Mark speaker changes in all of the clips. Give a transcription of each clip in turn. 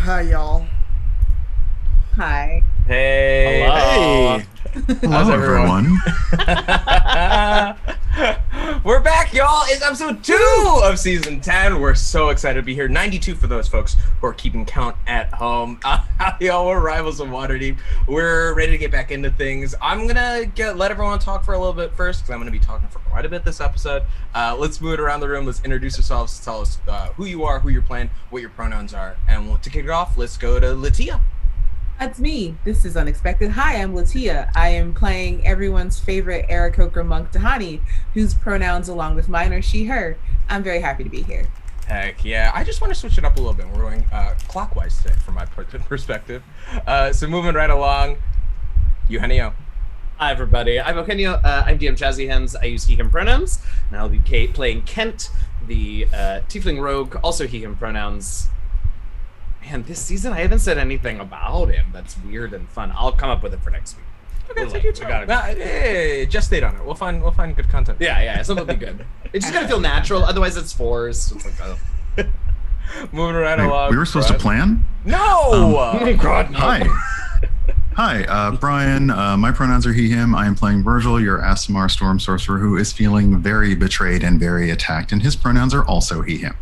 Speaker 1: Hi, y'all.
Speaker 2: Hi.
Speaker 3: Hey.
Speaker 4: Hello.
Speaker 3: Hey.
Speaker 4: Hello, everyone.
Speaker 3: We're back, y'all. It's episode 2 of season 10. We're so excited to be here. 92 for those folks who are keeping count at home. Y'all, we're rivals of Waterdeep. We're ready to get back into things. I'm gonna let everyone talk for a little bit first because I'm gonna be talking for quite a bit this episode. Let's move it around the room. Let's introduce yourselves. Tell us who you are, who you're playing, what your pronouns are, and to kick it off, let's go to LaTia.
Speaker 2: That's me. This is unexpected. Hi, I'm LaTia. I am playing everyone's favorite Aarakocra monk, Tahani, whose pronouns along with mine are she, her. I'm very happy to be here.
Speaker 3: Heck yeah. I just want to switch it up a little bit. We're going clockwise today from my perspective. So moving right along, Eugenio.
Speaker 4: Hi, everybody. I'm Eugenio. I'm DM Jazzy Hens. I use he, him pronouns. And I'll be playing Kent, the tiefling rogue, also he, him pronouns. Man, this season I haven't said anything about him. That's weird and fun. I'll come up with it for next week.
Speaker 3: Okay, take your time. Hey, just stay on it. We'll find good content.
Speaker 4: Yeah, something will be good. It's just gotta feel natural. Otherwise, it's forced. It's like, oh.
Speaker 3: Moving right along.
Speaker 5: We were supposed to plan?
Speaker 3: No.
Speaker 4: God, no.
Speaker 5: Hi, Brian. My pronouns are he, him. I am playing Virgil, your Asimar Storm Sorcerer, who is feeling very betrayed and very attacked, and his pronouns are also he, him.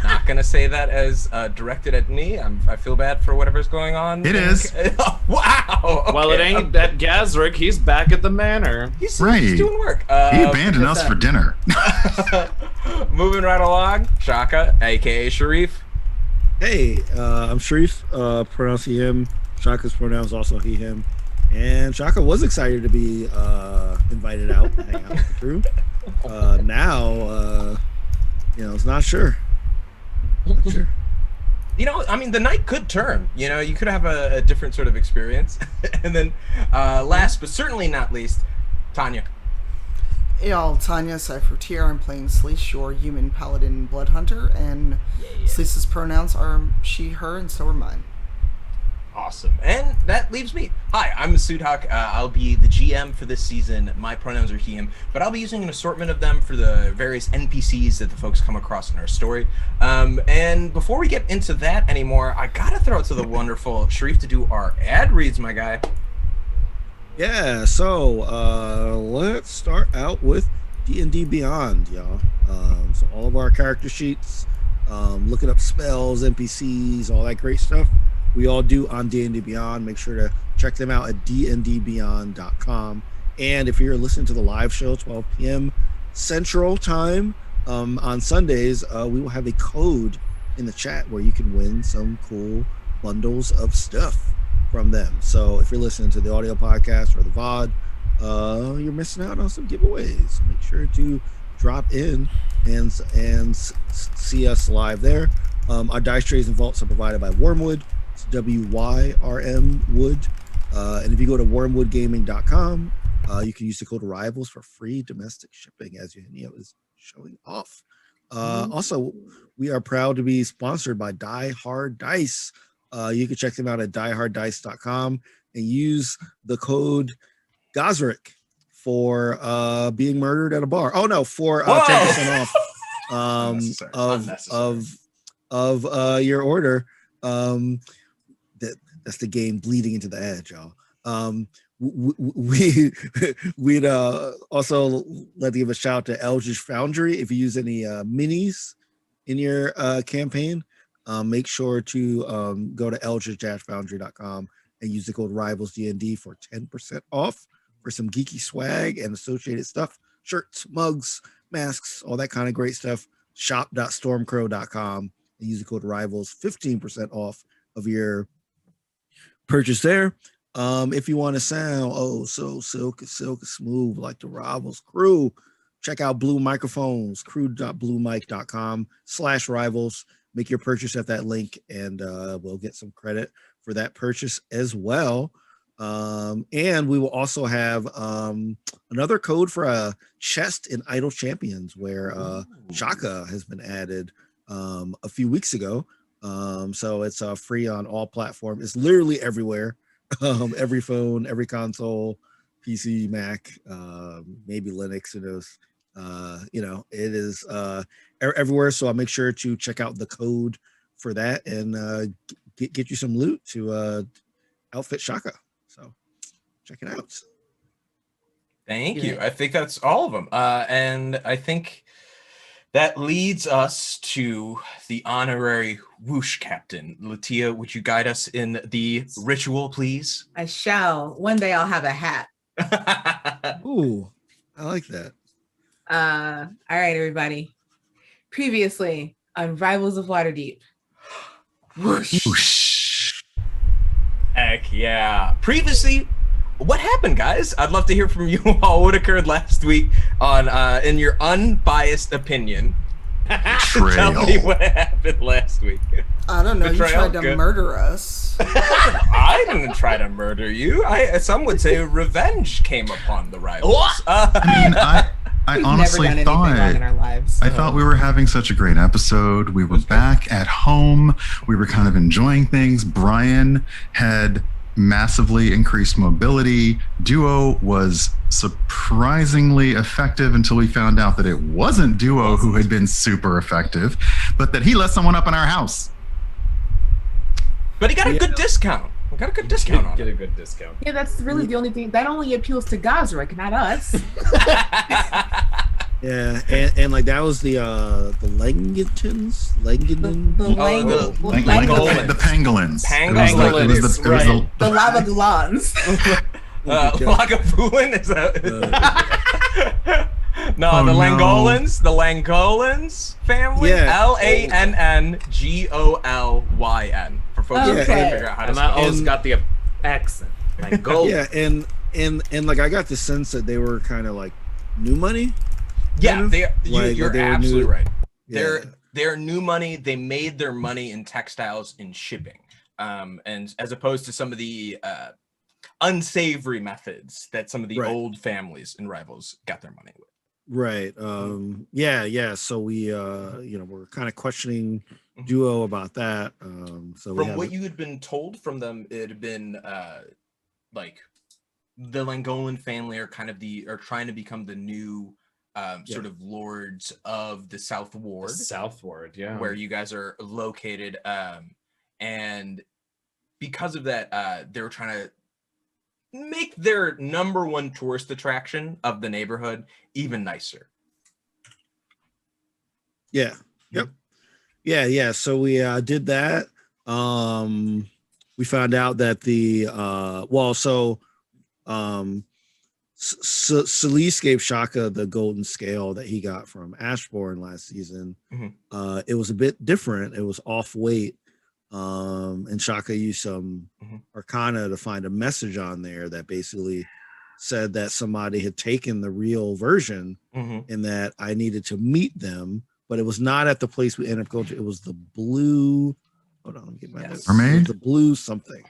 Speaker 3: Not gonna say that as directed at me. I feel bad for whatever's going on.
Speaker 5: It is.
Speaker 3: Wow. Okay.
Speaker 4: Well, it ain't that Gazrick. He's back at the Manor.
Speaker 3: He's
Speaker 5: Right.
Speaker 3: doing work.
Speaker 5: He abandoned us for dinner.
Speaker 3: Moving right along, Shaka, aka Shareef.
Speaker 6: Hey, I'm Shareef, pronounce he, him. Shaka's pronouns also he, him. And Shaka was excited to be invited out to hang out with the crew. Now, it's not sure. Not sure.
Speaker 3: You know, I mean, the night could turn. You know, you could have a different sort of experience. And then last but certainly not least, Tanya.
Speaker 1: Hey, y'all. Tanya, Cypher I'm playing Selise, your human paladin blood hunter, and Selise's pronouns are she, her, and so are mine.
Speaker 3: Awesome. And that leaves me. Hi, I'm Masood. I'll be the GM for this season. My pronouns are he, him, but I'll be using an assortment of them for the various NPCs that the folks come across in our story. And before we get into that anymore, I gotta throw it to the wonderful Shareef to do our ad reads, my guy.
Speaker 6: Yeah, so let's start out with D&D Beyond, y'all. So all of our character sheets, looking up spells, NPCs, all that great stuff, we all do on D&D Beyond. Make sure to check them out at dndbeyond.com. And if you're listening to the live show, 12 p.m. Central Time on Sundays, we will have a code in the chat where you can win some cool bundles of stuff from them. So if you're listening to the audio podcast or the VOD, you're missing out on some giveaways. So make sure to drop in and see us live there. Our dice trays and vaults are provided by Wyrmwood. It's WYRM Wood. And if you go to wyrmwoodgaming.com, you can use the code RIVALS for free domestic shipping, as Eugenio is showing off. Also, we are proud to be sponsored by Die Hard Dice. You can check them out at dieharddice.com and use the code Gazrick for being murdered at a bar. Oh no, for 10% off of your order. That's the game bleeding into the edge, y'all. We'd also like to give a shout out to Eldritch Foundry. If you use any minis in your campaign, make sure to go to eldritch-foundry.com and use the code RIVALSDND for 10% off for some geeky swag and associated stuff, shirts, mugs, masks, all that kind of great stuff. Shop.stormcrow.com and use the code RIVALS, 15% off of your purchase there. If you want to sound so silky smooth like the Rivals crew, check out Blue Microphones, crew.bluemic.com/rivals. Make your purchase at that link, and we'll get some credit for that purchase as well. And we will also have another code for a chest in Idle Champions, where Shaka has been added a few weeks ago. So it's free on all platforms. It's literally everywhere. Every phone, every console, PC, Mac, maybe Linux, who knows. It is everywhere. So I'll make sure to check out the code for that and get you some loot to outfit Shaka. So check it out.
Speaker 3: Thank you. I think that's all of them. And I think that leads us to the honorary whoosh captain. LaTia, would you guide us in the ritual, please?
Speaker 2: I shall. One day I'll have a hat.
Speaker 6: Ooh, I like that.
Speaker 2: All right, everybody. Previously on Rivals of Waterdeep.
Speaker 3: Whoosh.
Speaker 5: Whoosh.
Speaker 3: Heck yeah. Previously, what happened, guys? I'd love to hear from you all what occurred last week on in your unbiased opinion. Tell me what happened last week.
Speaker 1: I don't know.
Speaker 3: Betrayal?
Speaker 1: You tried to
Speaker 3: Good.
Speaker 1: murder us.
Speaker 3: I didn't try to murder you. Some would say revenge came upon the rivals.
Speaker 5: I mean, I honestly
Speaker 2: never done anything wrong in our lives.
Speaker 5: I thought we were having such a great episode. We were back at home. We were kind of enjoying things. Brian had massively increased mobility. Duo was surprisingly effective until we found out that it wasn't Duo who had been super effective, but that he let someone up in our house.
Speaker 3: But he got a good discount. We got a good discount on
Speaker 4: Get
Speaker 3: it.
Speaker 4: a good discount.
Speaker 2: Yeah, that's really the only thing. That only appeals to Gazrick, not us.
Speaker 6: Yeah, and like that was the Langitons, Langdon.
Speaker 2: The
Speaker 5: The pangolins.
Speaker 3: Pangolins,
Speaker 4: right.
Speaker 2: The Lavagulons.
Speaker 3: Lagavulin is that? No,
Speaker 5: Oh,
Speaker 3: the
Speaker 5: no.
Speaker 3: Langolins, the Langolins family.
Speaker 6: Yeah.
Speaker 3: Langolyn. For folks who are trying to figure out how to
Speaker 4: And that
Speaker 3: spell.
Speaker 4: alwa's got the accent. Like gold.
Speaker 6: Yeah, and like I got the sense that they were kind of like new money.
Speaker 3: Yeah,
Speaker 6: Like,
Speaker 3: you're
Speaker 6: they were
Speaker 3: absolutely
Speaker 6: new-
Speaker 3: right.
Speaker 6: Yeah.
Speaker 3: They're new money. They made their money in textiles and shipping, and as opposed to some of the unsavory methods that some of the
Speaker 6: Right.
Speaker 3: old families and rivals got their money with.
Speaker 6: Right. Yeah. So we we're kind of questioning Duo about that. So
Speaker 3: From what you had been told from them, it had been like the Langolin family are trying to become the new sort of lords of the South Ward.
Speaker 4: South Ward, yeah.
Speaker 3: Where you guys are located, and because of that, they were trying to make their number one tourist attraction of the neighborhood even nicer.
Speaker 6: Yeah. Yep. Yeah. So we did that. We found out that Selise gave Shaka the golden scale that he got from Ashbourne last season.
Speaker 3: Mm-hmm.
Speaker 6: It was a bit different. It was off weight. And Shaka used some arcana to find a message on there that basically said that somebody had taken the real version and that I needed to meet them, but it was not at the place we ended up going to. It was the blue. Hold on, let me get my notes.
Speaker 5: Mermaid?
Speaker 6: The blue something.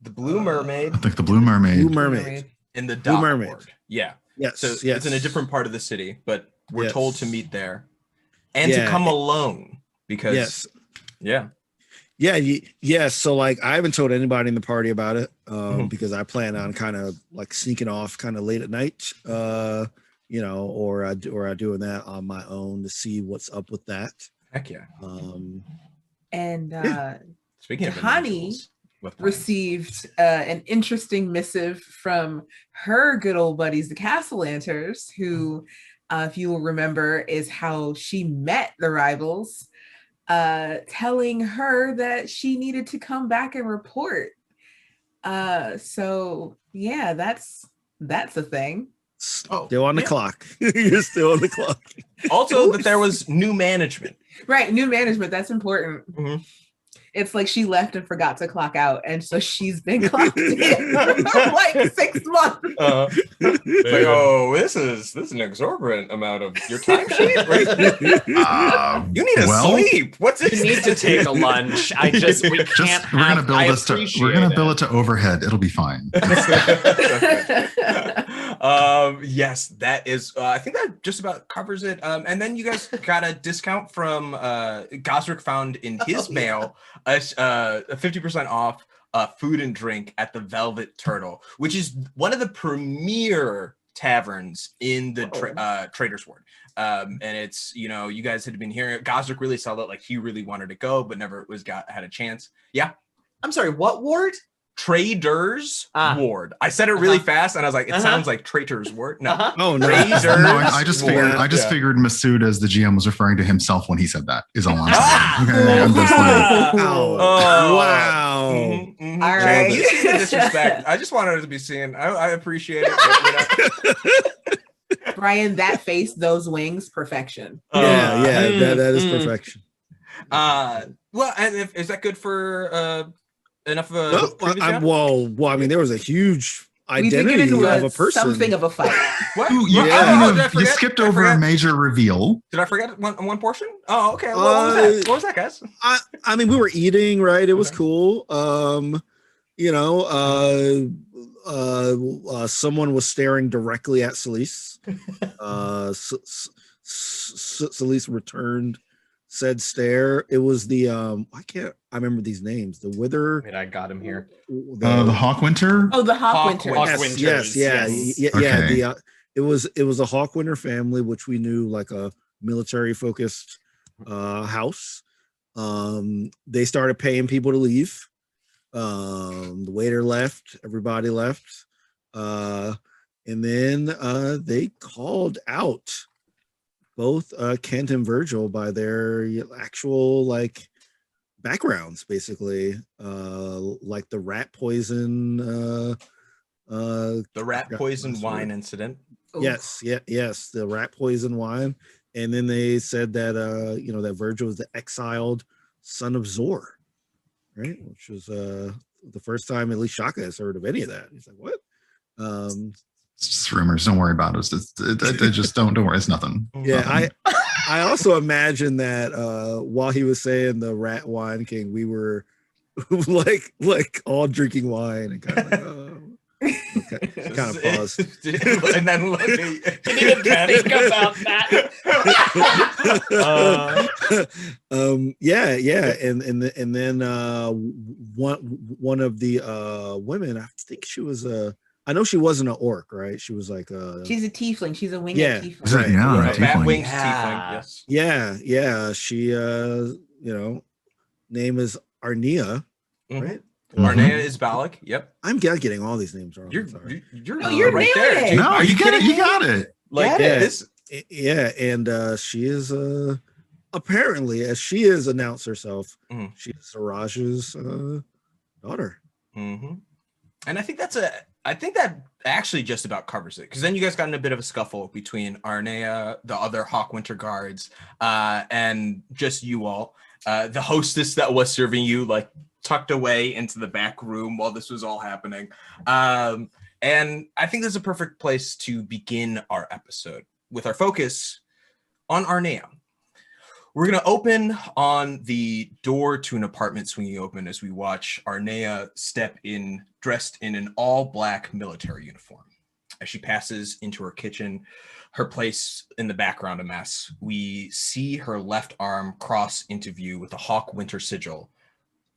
Speaker 3: The Blue Mermaid
Speaker 5: I think the Blue Mermaid.
Speaker 6: Blue Mermaid.
Speaker 3: in the
Speaker 6: Blue
Speaker 3: dock
Speaker 6: Mermaid.
Speaker 3: ward. Yeah.
Speaker 6: Yes.
Speaker 3: So
Speaker 6: yes.
Speaker 3: it's in a different part of the city, but we're
Speaker 6: Yes.
Speaker 3: told to meet there and
Speaker 6: Yeah.
Speaker 3: to come alone because
Speaker 6: Yes.
Speaker 3: yeah.
Speaker 6: Yes. So like I haven't told anybody in the party about it because I plan on kind of like sneaking off kind of late at night, or doing that on my own to see what's up with that.
Speaker 3: Heck yeah.
Speaker 2: And
Speaker 3: Speaking of
Speaker 2: Tahani
Speaker 3: individuals with plans.
Speaker 2: received an interesting missive from her good old buddies, the Castellanters, who, if you will remember, is how she met the rivals, telling her that she needed to come back and report. So yeah, that's a thing.
Speaker 6: Still on the clock. You're still on the clock.
Speaker 3: Also that there was new management.
Speaker 2: Right, new management, that's important.
Speaker 3: Mhm.
Speaker 2: It's like she left and forgot to clock out, and so she's been clocked in for like 6 months.
Speaker 3: Like, oh, this is an exorbitant amount of your time sheet. You need to sleep. What's this?
Speaker 4: You need to take a lunch. We can't
Speaker 5: We're gonna build this to overhead. It'll be fine.
Speaker 3: Yes, that is. I think that just about covers it. And then you guys got a discount from Gazrick found in his mail a 50% off food and drink at the Velvet Turtle, which is one of the premier taverns in the Traders Ward. And it's, you guys had been hearing it. Gazrick really sold it, like he really wanted to go, but never had a chance. Yeah.
Speaker 4: I'm sorry, what ward?
Speaker 3: Traders Ward. I said it really fast, and I was like, it sounds like Traitors Ward. No.
Speaker 6: Oh no!
Speaker 3: Traders
Speaker 5: I just figured.
Speaker 3: Ward.
Speaker 5: I just
Speaker 3: Yeah.
Speaker 5: figured Masood, as the GM, was referring to himself when he said that. Is all I'm saying. Okay, I'm just like,
Speaker 6: Wow! Wow!
Speaker 3: Mhm, mhm.
Speaker 2: All
Speaker 3: Jay,
Speaker 2: right.
Speaker 3: you see the disrespect. I just wanted it to be seen. I appreciate it. But,
Speaker 2: Brian, that face, those wings, perfection.
Speaker 6: Yeah, that is perfection.
Speaker 3: well, and is that good for enough of a
Speaker 6: No,
Speaker 3: previous
Speaker 6: I
Speaker 3: job?
Speaker 6: well, I mean, there was a huge
Speaker 2: We did get
Speaker 6: identity
Speaker 2: into
Speaker 6: of a person.
Speaker 2: something of a fight.
Speaker 3: What?
Speaker 5: you,
Speaker 3: What?
Speaker 6: Yeah.
Speaker 3: Oh, did I
Speaker 5: you
Speaker 3: forget?
Speaker 5: skipped
Speaker 3: Did I
Speaker 5: over a
Speaker 3: forget?
Speaker 5: major reveal.
Speaker 3: Did I forget one portion? Oh, okay. What was that? What was that, guys?
Speaker 6: I mean, we were eating, right? It was
Speaker 3: Okay.
Speaker 6: cool. You know, someone was staring directly at Selise. Selise returned said stare. It was the I remember these names. The Wither.
Speaker 4: Wait, I got him here.
Speaker 5: The Hawkwinter.
Speaker 2: Oh, the
Speaker 3: Hawk
Speaker 2: Hawkwinter.
Speaker 3: Winter.
Speaker 6: Yes, yeah.
Speaker 5: Okay.
Speaker 6: The it was a Hawkwinter family, which we knew like a military focused house. They started paying people to leave. The waiter left, everybody left, and then they called out both Kent and Virgil by their actual like backgrounds, basically, like the rat poison.
Speaker 3: The rat poison
Speaker 6: That's
Speaker 3: wine
Speaker 6: right.
Speaker 3: incident.
Speaker 6: Yes, the rat poison wine, and then they said that you know that Virgil was the exiled son of Zor, right? Which was the first time at least Shaka has heard of any of that. He's like, what?
Speaker 5: It's just rumors. Don't worry about it. It just don't worry. It's nothing.
Speaker 6: Yeah, I also imagine that while he was saying the rat wine king, we were like all drinking wine and kind of like, oh. Okay. Kind of paused.
Speaker 3: And then look,
Speaker 4: Didn't even think about that.
Speaker 6: Yeah, and then one of the women, I think she was I know she wasn't an orc, right? She was like
Speaker 2: She's a tiefling. She's a winged
Speaker 6: Yeah.
Speaker 2: tiefling.
Speaker 5: Is it?
Speaker 6: Right,
Speaker 5: Yeah,
Speaker 6: right.
Speaker 3: bat
Speaker 5: tiefling.
Speaker 3: wings
Speaker 4: Yeah.
Speaker 3: tiefling. Yes.
Speaker 6: yeah. She you know, name is Arnia,
Speaker 3: Mhm.
Speaker 6: right?
Speaker 3: Arnea is Balak. Yep.
Speaker 6: I'm getting all these names wrong.
Speaker 3: You're
Speaker 6: I'm sorry.
Speaker 2: You're
Speaker 3: right
Speaker 2: nailing
Speaker 3: there.
Speaker 2: it.
Speaker 3: Dude.
Speaker 5: No,
Speaker 3: Are you
Speaker 5: get it.
Speaker 3: kidding
Speaker 5: You
Speaker 3: me?
Speaker 5: got it.
Speaker 3: Like
Speaker 6: Yeah.
Speaker 3: this.
Speaker 6: Yeah, and she is apparently, as she has announced herself,
Speaker 3: Mhm.
Speaker 6: she is Siraj's daughter.
Speaker 3: Mm-hmm. And I think that actually just about covers it, because then you guys got in a bit of a scuffle between Arnea, the other Hawkwinter guards, and just you all. The hostess that was serving you like tucked away into the back room while this was all happening. And I think this is a perfect place to begin our episode with our focus on Arnea. We're going to open on the door to an apartment swinging open as we watch Arnea step in, dressed in an all-black military uniform. As she passes into her kitchen, her place in the background a mess, we see her left arm cross into view with a Hawkwinter sigil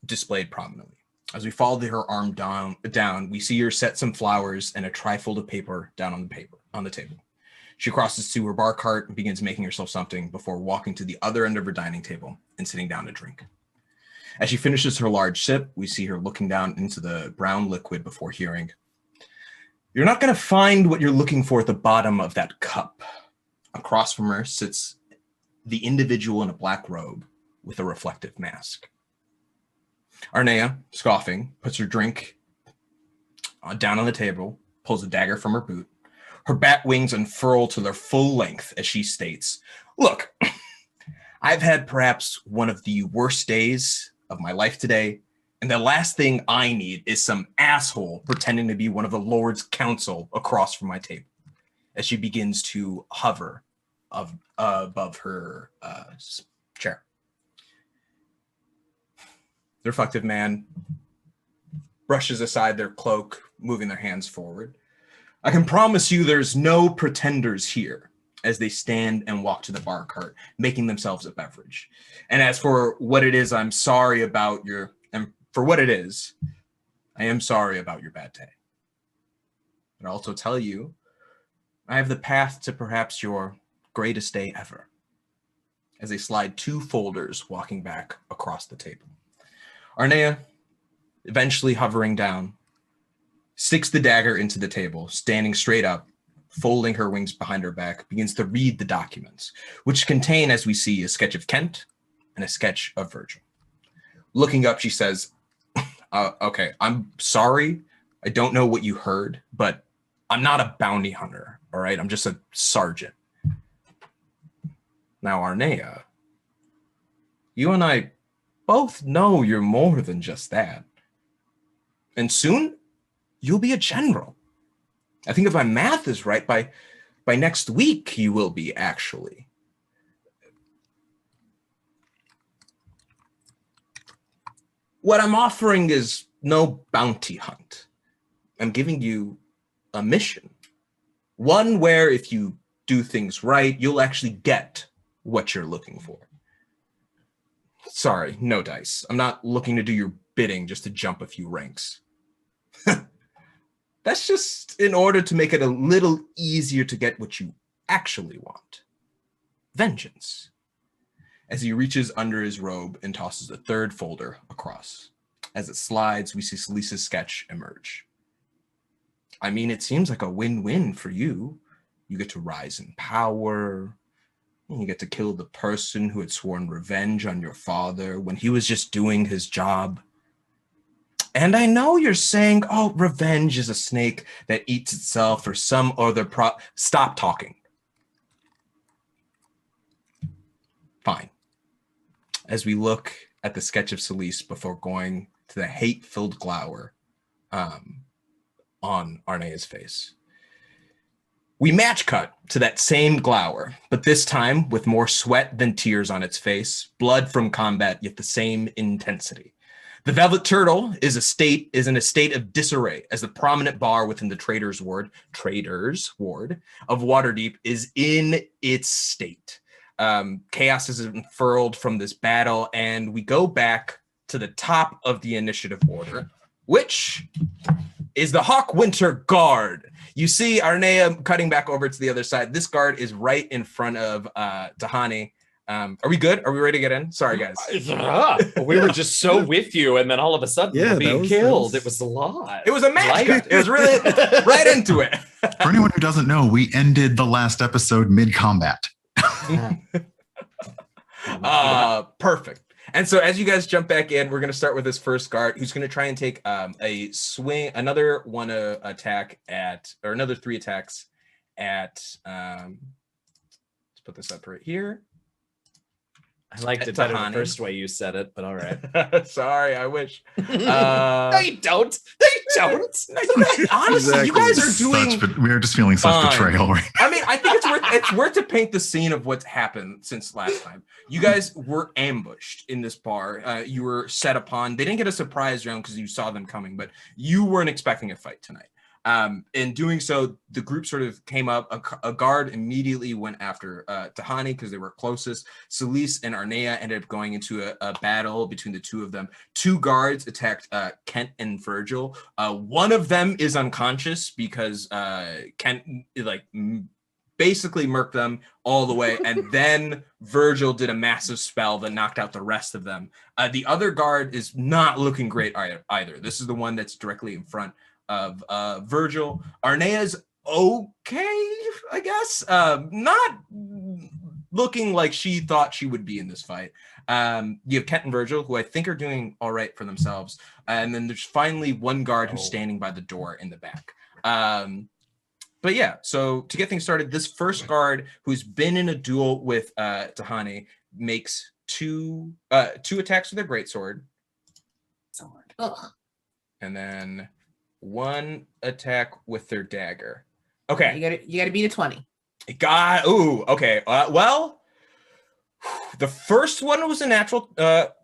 Speaker 3: displayed prominently. As we follow her arm down, we see her set some flowers and a trifold of paper down on the table. She crosses to her bar cart and begins making herself something before walking to the other end of her dining table and sitting down to drink. As she finishes her large sip, we see her looking down into the brown liquid before hearing, "You're not going to find what you're looking for at the bottom of that cup." Across from her sits the individual in a black robe with a reflective mask. Arnea, scoffing, puts her drink down on the table, pulls a dagger from her boot. Her bat wings unfurl to their full length as she states, "Look, I've had perhaps one of the worst days of my life today, and the last thing I need is some asshole pretending to be one of the Lord's council across from my table." As she begins to hover above her chair. The reflective man brushes aside their cloak, moving their hands forward. "I can promise you there's no pretenders here," as they stand and walk to the bar cart, making themselves a beverage. "And as for what it is, I'm sorry about and for what it is, I am sorry about your bad day. But I'll also tell you, I have the path to perhaps your greatest day ever," as they slide two folders walking back across the table. "Arnea, eventually hovering down, sticks the dagger into the table, standing straight up, folding her wings behind her back, begins to read the documents, which contain, as we see, a sketch of Kent and a sketch of Virgil. Looking up, she says, okay, I'm sorry. I don't know what you heard, but I'm not a bounty hunter, all right? I'm just a sergeant. Now, Arnea, you and I both know you're more than just that. And soon, you'll be a general. I think if my math is right, by next week, you will be, actually. What I'm offering is no bounty hunt. I'm giving you a mission. One where if you do things right, you'll actually get what you're looking for. Sorry, no dice. I'm not looking to do your bidding just to jump a few ranks. That's just in order to make it a little easier to get what you actually want. Vengeance. As he reaches under his robe and tosses the third folder across. As it slides, we see Selise's sketch emerge. I mean, it seems like a win-win for you. You get to rise in power. You get to kill the person who had sworn revenge on your father when he was just doing his job. And I know you're saying, oh, revenge is a snake that eats itself or some other Stop talking. Fine. As we look at the sketch of Selise before going to the hate-filled glower on Arnea's face. We match cut to that same glower, but this time with more sweat than tears on its face, blood from combat, yet the same intensity. The Velvet Turtle is in a state of disarray as the prominent bar within the Traders Ward of Waterdeep is in its state. Chaos is unfurled from this battle, and we go back to the top of the initiative order, which is the Haque Winter Guard. You see Arnea cutting back over to the other side. This guard is right in front of Tahani. Are we good? Are we ready to get in? Sorry, guys.
Speaker 4: We were just so with you, and then all of a sudden we're being killed. It was a lot.
Speaker 3: It was a match cut. It was really right into it.
Speaker 5: For anyone who doesn't know, we ended the last episode mid-combat.
Speaker 3: Perfect. And so as you guys jump back in, we're going to start with this first guard who's going to try and take a swing, another attack at, or another 3 attacks at, let's put this up right here.
Speaker 4: I liked it better the first way you said it, but all right.
Speaker 3: Sorry, I wish.
Speaker 4: No, you don't. No, you don't.
Speaker 3: Honestly, exactly. You guys are doing.
Speaker 5: We're just feeling such betrayal right now.
Speaker 3: I mean, I think it's worth to paint the scene of what's happened since last time. You guys were ambushed in this bar. You were set upon. They didn't get a surprise round because you saw them coming, but you weren't expecting a fight tonight. In doing so, the group sort of came up. A guard immediately went after Tahani because they were closest. Selise and Arnea ended up going into a battle between the two of them. 2 guards attacked Kent and Virgil. One of them is unconscious because Kent basically murked them all the way, and then Virgil did a massive spell that knocked out the rest of them. The other guard is not looking great either. This is the one that's directly in front of Virgil. Arnea's okay, I guess. Not looking like she thought she would be in this fight. You have Kent and Virgil, who I think are doing all right for themselves. And then there's finally one guard who's standing by the door in the back. But yeah, so to get things started, this first guard who's been in a duel with Tahani makes two attacks with their greatsword. And then 1 attack with their dagger. Okay.
Speaker 2: You gotta beat a 20.
Speaker 3: Okay. Well, the first one was a natural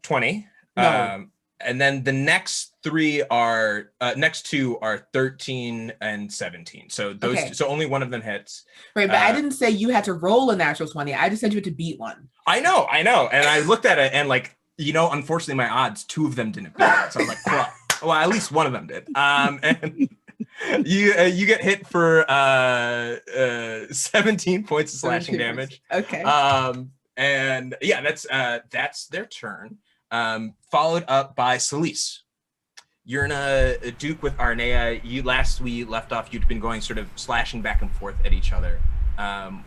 Speaker 3: 20.
Speaker 2: No.
Speaker 3: And then the next 2 are 13 and 17. So those so only one of them hits.
Speaker 2: Right, but I didn't say you had to roll a natural 20. I just said you had to beat one.
Speaker 3: I know. And I looked at it and unfortunately my odds, 2 of them didn't beat it. So I'm like, crap. Well, at least one of them did. And you get hit for 17 points of slashing damage.
Speaker 2: Okay.
Speaker 3: And yeah, that's their turn. Followed up by Selise. You're in a duke with Arnea. Last we left off, you'd been going sort of slashing back and forth at each other.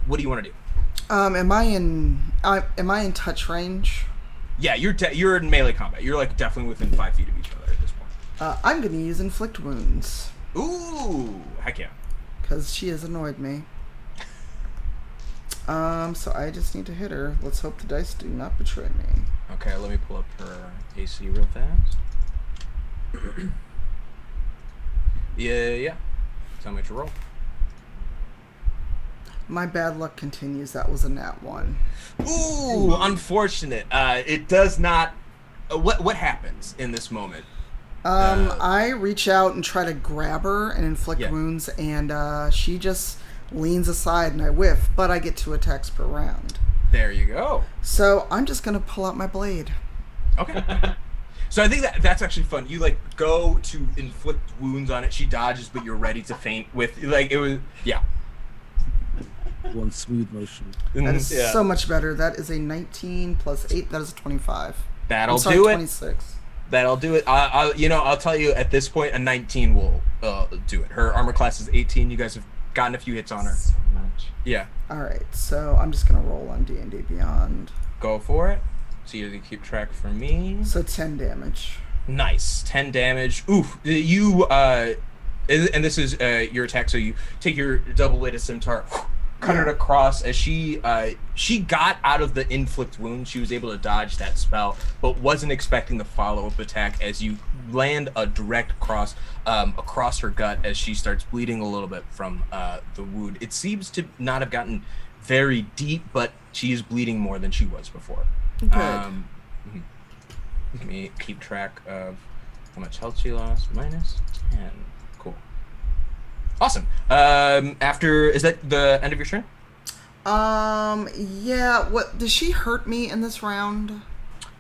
Speaker 3: What do you want to do?
Speaker 1: Am I in touch range?
Speaker 3: Yeah, you're in melee combat. You're like definitely within 5 feet of each other at this point.
Speaker 1: I'm gonna use inflict wounds.
Speaker 3: Ooh, heck yeah.
Speaker 1: Because she has annoyed me. So I just need to hit her. Let's hope the dice do not betray me.
Speaker 3: Okay, let me pull up her AC real fast. Yeah. Tell me what you roll.
Speaker 1: My bad luck continues. That was a nat 1.
Speaker 3: Ooh, unfortunate. It does not. What happens in this moment?
Speaker 1: I reach out and try to grab her and inflict wounds, and she just leans aside, and I whiff. But I get 2 attacks per round.
Speaker 3: There you go.
Speaker 1: So I'm just gonna pull out my blade.
Speaker 3: Okay. So I think that's actually fun. You like go to inflict wounds on it. She dodges, but you're ready to feint with like it was. Yeah.
Speaker 6: One smooth motion.
Speaker 1: That is so much better. That is a 19 plus 8. That is a 25.
Speaker 3: That'll do it.
Speaker 1: 26.
Speaker 3: That'll do it. I'll tell you at this point, a 19 will do it. Her armor class is 18. You guys have gotten a few hits on her.
Speaker 4: So much.
Speaker 3: Yeah.
Speaker 1: All right. So I'm just gonna roll on D&D Beyond.
Speaker 3: Go for it. So you keep track for me.
Speaker 1: So 10 damage.
Speaker 3: Nice. 10 damage. Oof. You and this is your attack. So you take your double-bladed scimitar. Cut it across as she got out of the inflict wound. She was able to dodge that spell, but wasn't expecting the follow-up attack as you land a direct cross across her gut as she starts bleeding a little bit from the wound. It seems to not have gotten very deep, but she is bleeding more than she was before.
Speaker 1: Good.
Speaker 3: Let me keep track of how much health she lost. -10. Cool. Awesome. Is that the end of your turn?
Speaker 1: Yeah. What does she hurt me in this round?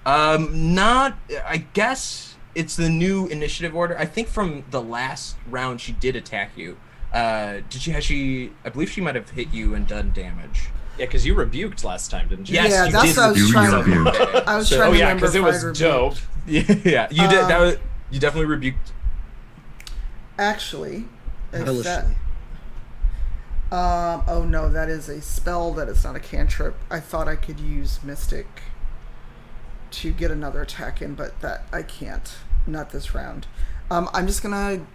Speaker 3: Not. I guess it's the new initiative order. I think from the last round she did attack you. Did she? Has she? I believe she might have hit you and done damage.
Speaker 4: Yeah, because you rebuked last time, didn't you?
Speaker 3: Yes,
Speaker 1: yeah,
Speaker 3: you
Speaker 1: that's
Speaker 3: did
Speaker 1: what I was trying to.
Speaker 5: rebuke.
Speaker 1: I was trying to remember.
Speaker 4: Because it was dope.
Speaker 3: Yeah, you did. That was, you definitely rebuked.
Speaker 1: Actually, if
Speaker 6: Hellishly.
Speaker 1: that. Oh no, that is a spell. That is not a cantrip. I thought I could use Mystic to get another attack in, but that I can't. Not this round. I'm just gonna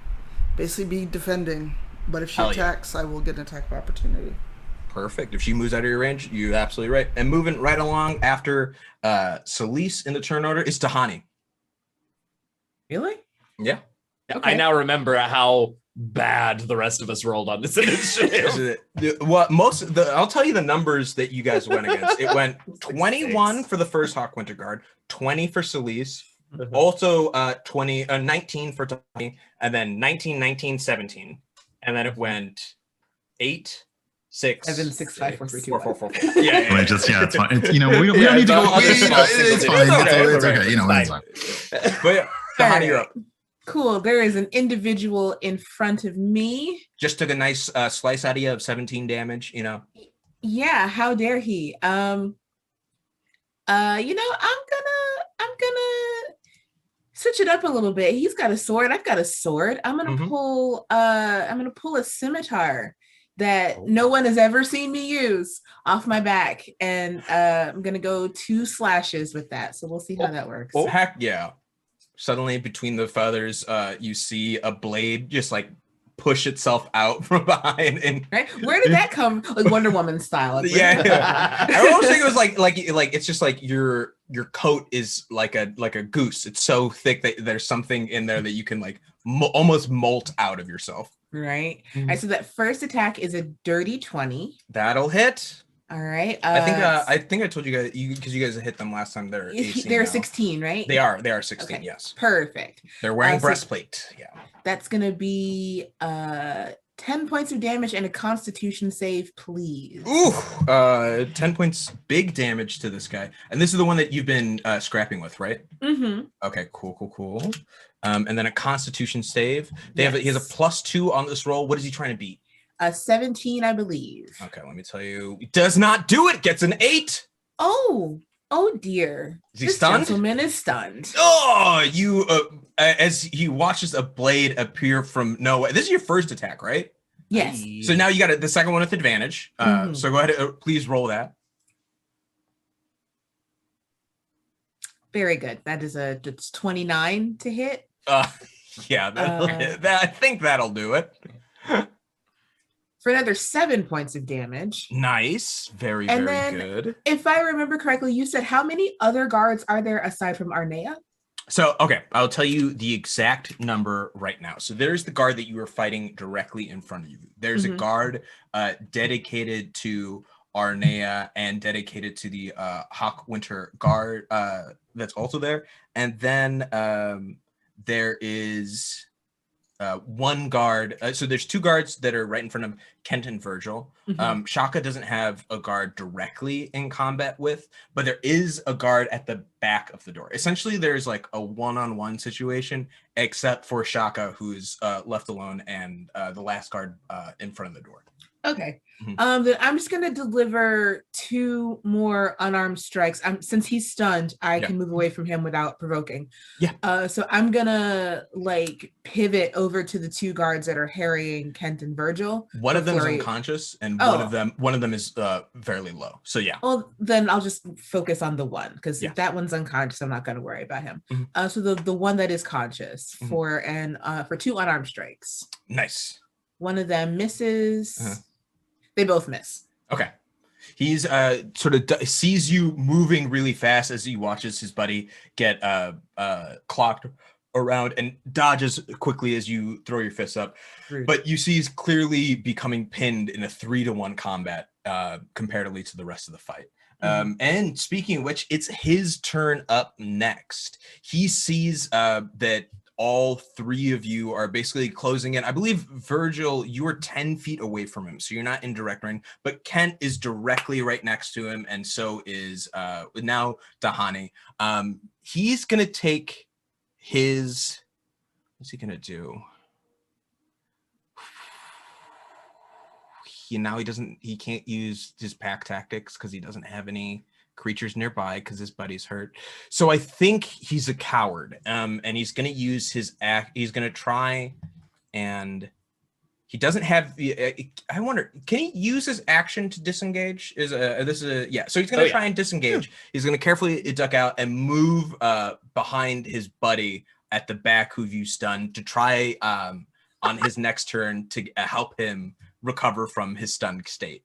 Speaker 1: basically be defending. But if she attacks, I will get an attack of opportunity.
Speaker 3: Perfect. If she moves out of your range, you're absolutely right. And moving right along after Selise in the turn order is Tahani.
Speaker 2: Really?
Speaker 3: Yeah.
Speaker 2: Okay.
Speaker 4: I now remember how bad the rest of us rolled on this initiative.
Speaker 3: I'll tell you the numbers that you guys went against. It went 21 for the first Haque Winter Guard, 20 for Selise, also 19 for Tanya, and then 19, 19, 17. And then it went 8, 6,
Speaker 2: 7, 6, 5, 4, 3, 2,
Speaker 3: 4, 4, 4.
Speaker 5: It's fine. We don't need to go. It's fine. It's okay. It's fine.
Speaker 3: But yeah, Tahani, you're up.
Speaker 2: Cool. There is an individual in front of me.
Speaker 3: Just took a nice slice out of you of 17 damage,
Speaker 2: Yeah, how dare he? I'm gonna switch it up a little bit. He's got a sword. I've got a sword. I'm gonna pull a scimitar that no one has ever seen me use off my back, and I'm gonna go 2 slashes with that. So we'll see how that works.
Speaker 3: Oh, heck yeah. Suddenly between the feathers, you see a blade just like push itself out from behind. And
Speaker 2: right? Where did that come? Like Wonder Woman style.
Speaker 3: Yeah. I almost think it was like it's just like your coat is like a goose. It's so thick that there's something in there that you can like almost molt out of yourself.
Speaker 2: Right. All right. So that first attack is a dirty 20.
Speaker 3: That'll hit.
Speaker 2: All right.
Speaker 3: I think I told you guys because you guys hit them last time. They're
Speaker 2: 16, right?
Speaker 3: They are 16.
Speaker 2: Okay.
Speaker 3: Yes.
Speaker 2: Perfect.
Speaker 3: They're wearing breastplate. Yeah.
Speaker 2: That's gonna be 10 points of damage and a Constitution save, please.
Speaker 3: Ooh, 10 points, big damage to this guy. And this is the one that you've been scrapping with, right?
Speaker 2: Mm-hmm.
Speaker 3: Okay, cool. And then a Constitution save. He has a +2 on this roll. What is he trying to beat?
Speaker 2: 17, I believe.
Speaker 3: Okay, let me tell you. He does not do it. Gets an 8.
Speaker 2: Oh, Oh dear.
Speaker 3: Is he
Speaker 2: This
Speaker 3: stunned?
Speaker 2: gentleman is stunned.
Speaker 3: Oh, you as he watches a blade appear from nowhere. This is your first attack, right?
Speaker 2: Yes.
Speaker 3: So now you got the second one with advantage. So go ahead, please roll that.
Speaker 2: Very good. That is it's 29 to hit.
Speaker 3: Yeah, I think that'll do it.
Speaker 2: For another 7 points of damage.
Speaker 3: Nice. Very good.
Speaker 2: If I remember correctly, you said how many other guards are there aside from Arnea?
Speaker 3: So, okay, I'll tell you the exact number right now. So there's the guard that you were fighting directly in front of you. There's a guard dedicated to Arnea and dedicated to the Haque Winter guard that's also there. And then there is one guard. So there's two guards that are right in front of Kent and Virgil. Shaka doesn't have a guard directly in combat with, but there is a guard at the back of the door. Essentially, there's like a one-on-one situation, except for Shaka, who's left alone, and the last guard in front of the door.
Speaker 2: Okay. Then I'm just gonna deliver 2 more unarmed strikes. Since he's stunned, I can move away from him without provoking. So I'm gonna like pivot over to the 2 guards that are harrying Kent and Virgil.
Speaker 3: One of them is unconscious, and one of them is fairly low. So yeah.
Speaker 2: Well, then I'll just focus on the one, because if that one's unconscious, I'm not gonna worry about him. So the one that is conscious for 2 unarmed strikes.
Speaker 3: Nice.
Speaker 2: One of them misses. They both miss.
Speaker 3: Okay. He's sort of sees you moving really fast as he watches his buddy get clocked around and dodges quickly as you throw your fists up.
Speaker 2: Rude.
Speaker 3: But you see he's clearly becoming pinned in a 3-to-1 combat comparatively to the rest of the fight. And speaking of which, it's his turn up next. He sees that all 3 of you are basically closing in. I believe, Virgil, you are 10 feet away from him, so you're not in direct range, but Kent is directly right next to him, and so is now Dahani. He's going to take his... What's he going to do? He can't use his pack tactics because he doesn't have any creatures nearby because his buddy's hurt. So I think he's a coward, and he's going to use his act. He's going to try, and he doesn't have the. I wonder, can he use his action to disengage? So he's going to try and disengage. He's going to carefully duck out and move behind his buddy at the back, who you stunned, to try on his next turn to help him recover from his stunned state.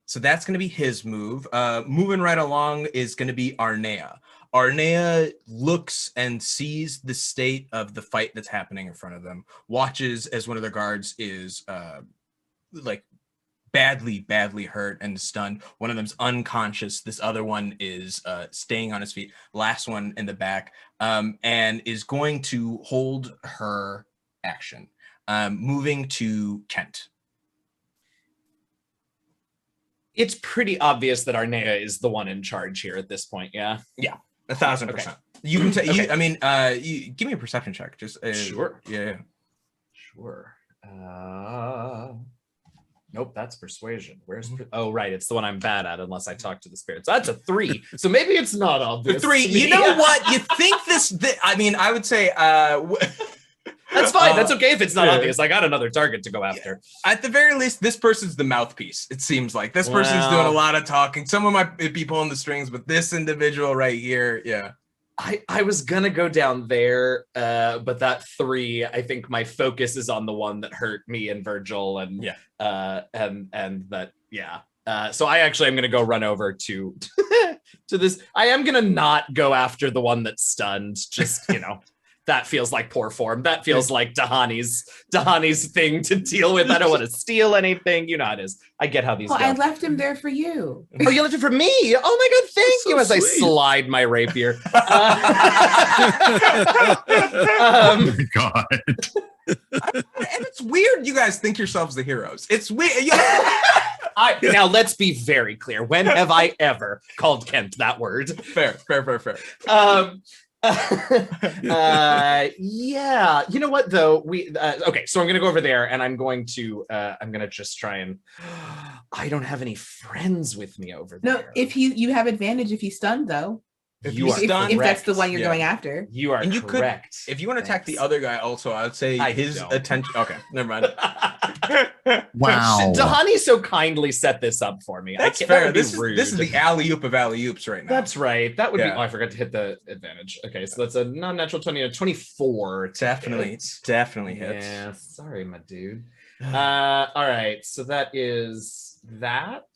Speaker 3: So that's going to be his move. Moving right along is going to be Arnea. Arnea looks and sees the state of the fight that's happening in front of them, watches as one of the guards is badly hurt and stunned. One of them's unconscious. This other one is staying on his feet. Last one in the back, and is going to hold her action, moving to Kent.
Speaker 4: It's pretty obvious that Arnea is the one in charge here at this point, yeah?
Speaker 3: Yeah, 1,000%. Okay. You can give me a perception check. Just
Speaker 4: sure.
Speaker 3: Yeah.
Speaker 4: Sure. Nope, that's persuasion. Oh, right, it's the one I'm bad at unless I talk to the spirits. That's a 3, so maybe it's not obvious.
Speaker 3: 3. You know what? You think I would say...
Speaker 4: That's fine. That's okay if it's not obvious. I got another target to go after.
Speaker 3: At the very least, this person's the mouthpiece. It seems like this person's doing a lot of talking. Someone might be pulling the strings, but this individual right here, yeah.
Speaker 4: I was gonna go down there, but that 3, I think my focus is on the one that hurt me and Virgil, and that so I actually am gonna go run over to to this. I am gonna not go after the one that's stunned. Just that feels like poor form. That feels like Dahani's thing to deal with. I don't want to steal anything. You know how it is. I get how these go.
Speaker 2: I left him there for you.
Speaker 4: Oh, you left it for me? Oh my God, thank you. As sweet. I slide my rapier.
Speaker 5: Oh my God.
Speaker 3: And it's weird you guys think yourselves the heroes. It's weird.
Speaker 4: Now let's be very clear. When have I ever called Kent that word?
Speaker 3: Fair.
Speaker 4: Yeah. You know what though? Okay, so I'm gonna go over there and I'm gonna just try and I don't have any friends with me over there.
Speaker 2: No, if you have advantage if he's stunned though.
Speaker 3: If
Speaker 4: You
Speaker 3: he's
Speaker 4: are
Speaker 3: stunned,
Speaker 2: If that's
Speaker 4: correct.
Speaker 2: the one you're
Speaker 3: Yeah.
Speaker 2: going after.
Speaker 4: You are
Speaker 3: And you could-
Speaker 4: correct.
Speaker 3: If you want to attack the
Speaker 4: Thanks.
Speaker 3: other guy, also, I would say
Speaker 4: I
Speaker 3: his
Speaker 4: don't.
Speaker 3: attention. Okay, never mind.
Speaker 5: Wow.
Speaker 4: Dahani so kindly set this up for me.
Speaker 3: That's
Speaker 4: that
Speaker 3: fair.
Speaker 4: would be
Speaker 3: This
Speaker 4: rude.
Speaker 3: is the alley oop of alley oops right now.
Speaker 4: That's right. That would be.
Speaker 3: Yeah.
Speaker 4: Oh, I forgot to hit the advantage. Okay, so that's a non-natural 20 and a 24.
Speaker 3: definitely
Speaker 4: Hits.
Speaker 3: hits.
Speaker 4: Yeah, sorry, my dude. All right, so that is that,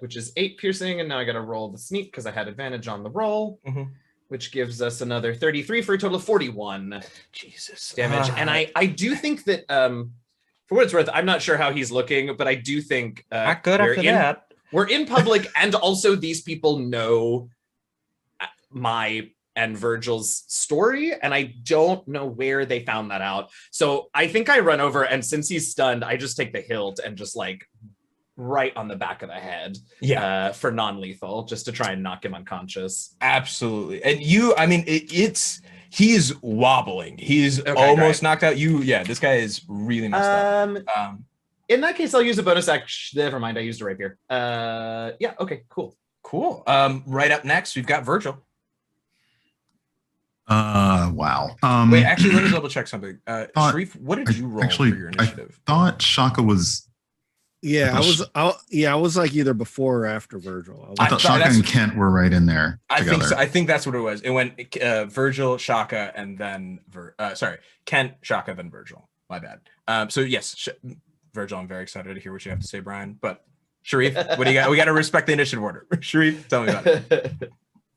Speaker 4: which is 8 piercing, and now I got to roll the sneak because I had advantage on the roll,
Speaker 3: Mhm.
Speaker 4: which gives us another 33 for a total of 41
Speaker 3: Jesus
Speaker 4: damage. And I do think that, for what it's worth, I'm not sure how he's looking, but I do think
Speaker 3: not good after that.
Speaker 4: we're in public, and also these people know my and Virgil's story, and I don't know where they found that out. So I think I run over, and since he's stunned, I just take the hilt and just like right on the back of the head, for non-lethal, just to try and knock him unconscious.
Speaker 3: Absolutely. And he's wobbling. He's almost knocked out. This guy is really messed up.
Speaker 4: In that case, I'll use a bonus action. Never mind, I used a rapier. Yeah, okay, cool.
Speaker 3: Cool. Right up next, we've got Virgil.
Speaker 5: Wow.
Speaker 3: Wait, actually, let me double check something. Shareef, what did you roll for your initiative?
Speaker 5: I thought Shaka was.
Speaker 6: Yeah, I was like either before or after Virgil.
Speaker 5: I thought Shaka and Kent were right in there together.
Speaker 3: I think so. I think that's what it was. It went Virgil, Shaka, and then Kent, Shaka, then Virgil. My bad. So yes, Virgil, I'm very excited to hear what you have to say, Brian. But Shareef, what do you got? We got to respect the initiative order. Shareef, tell me about it.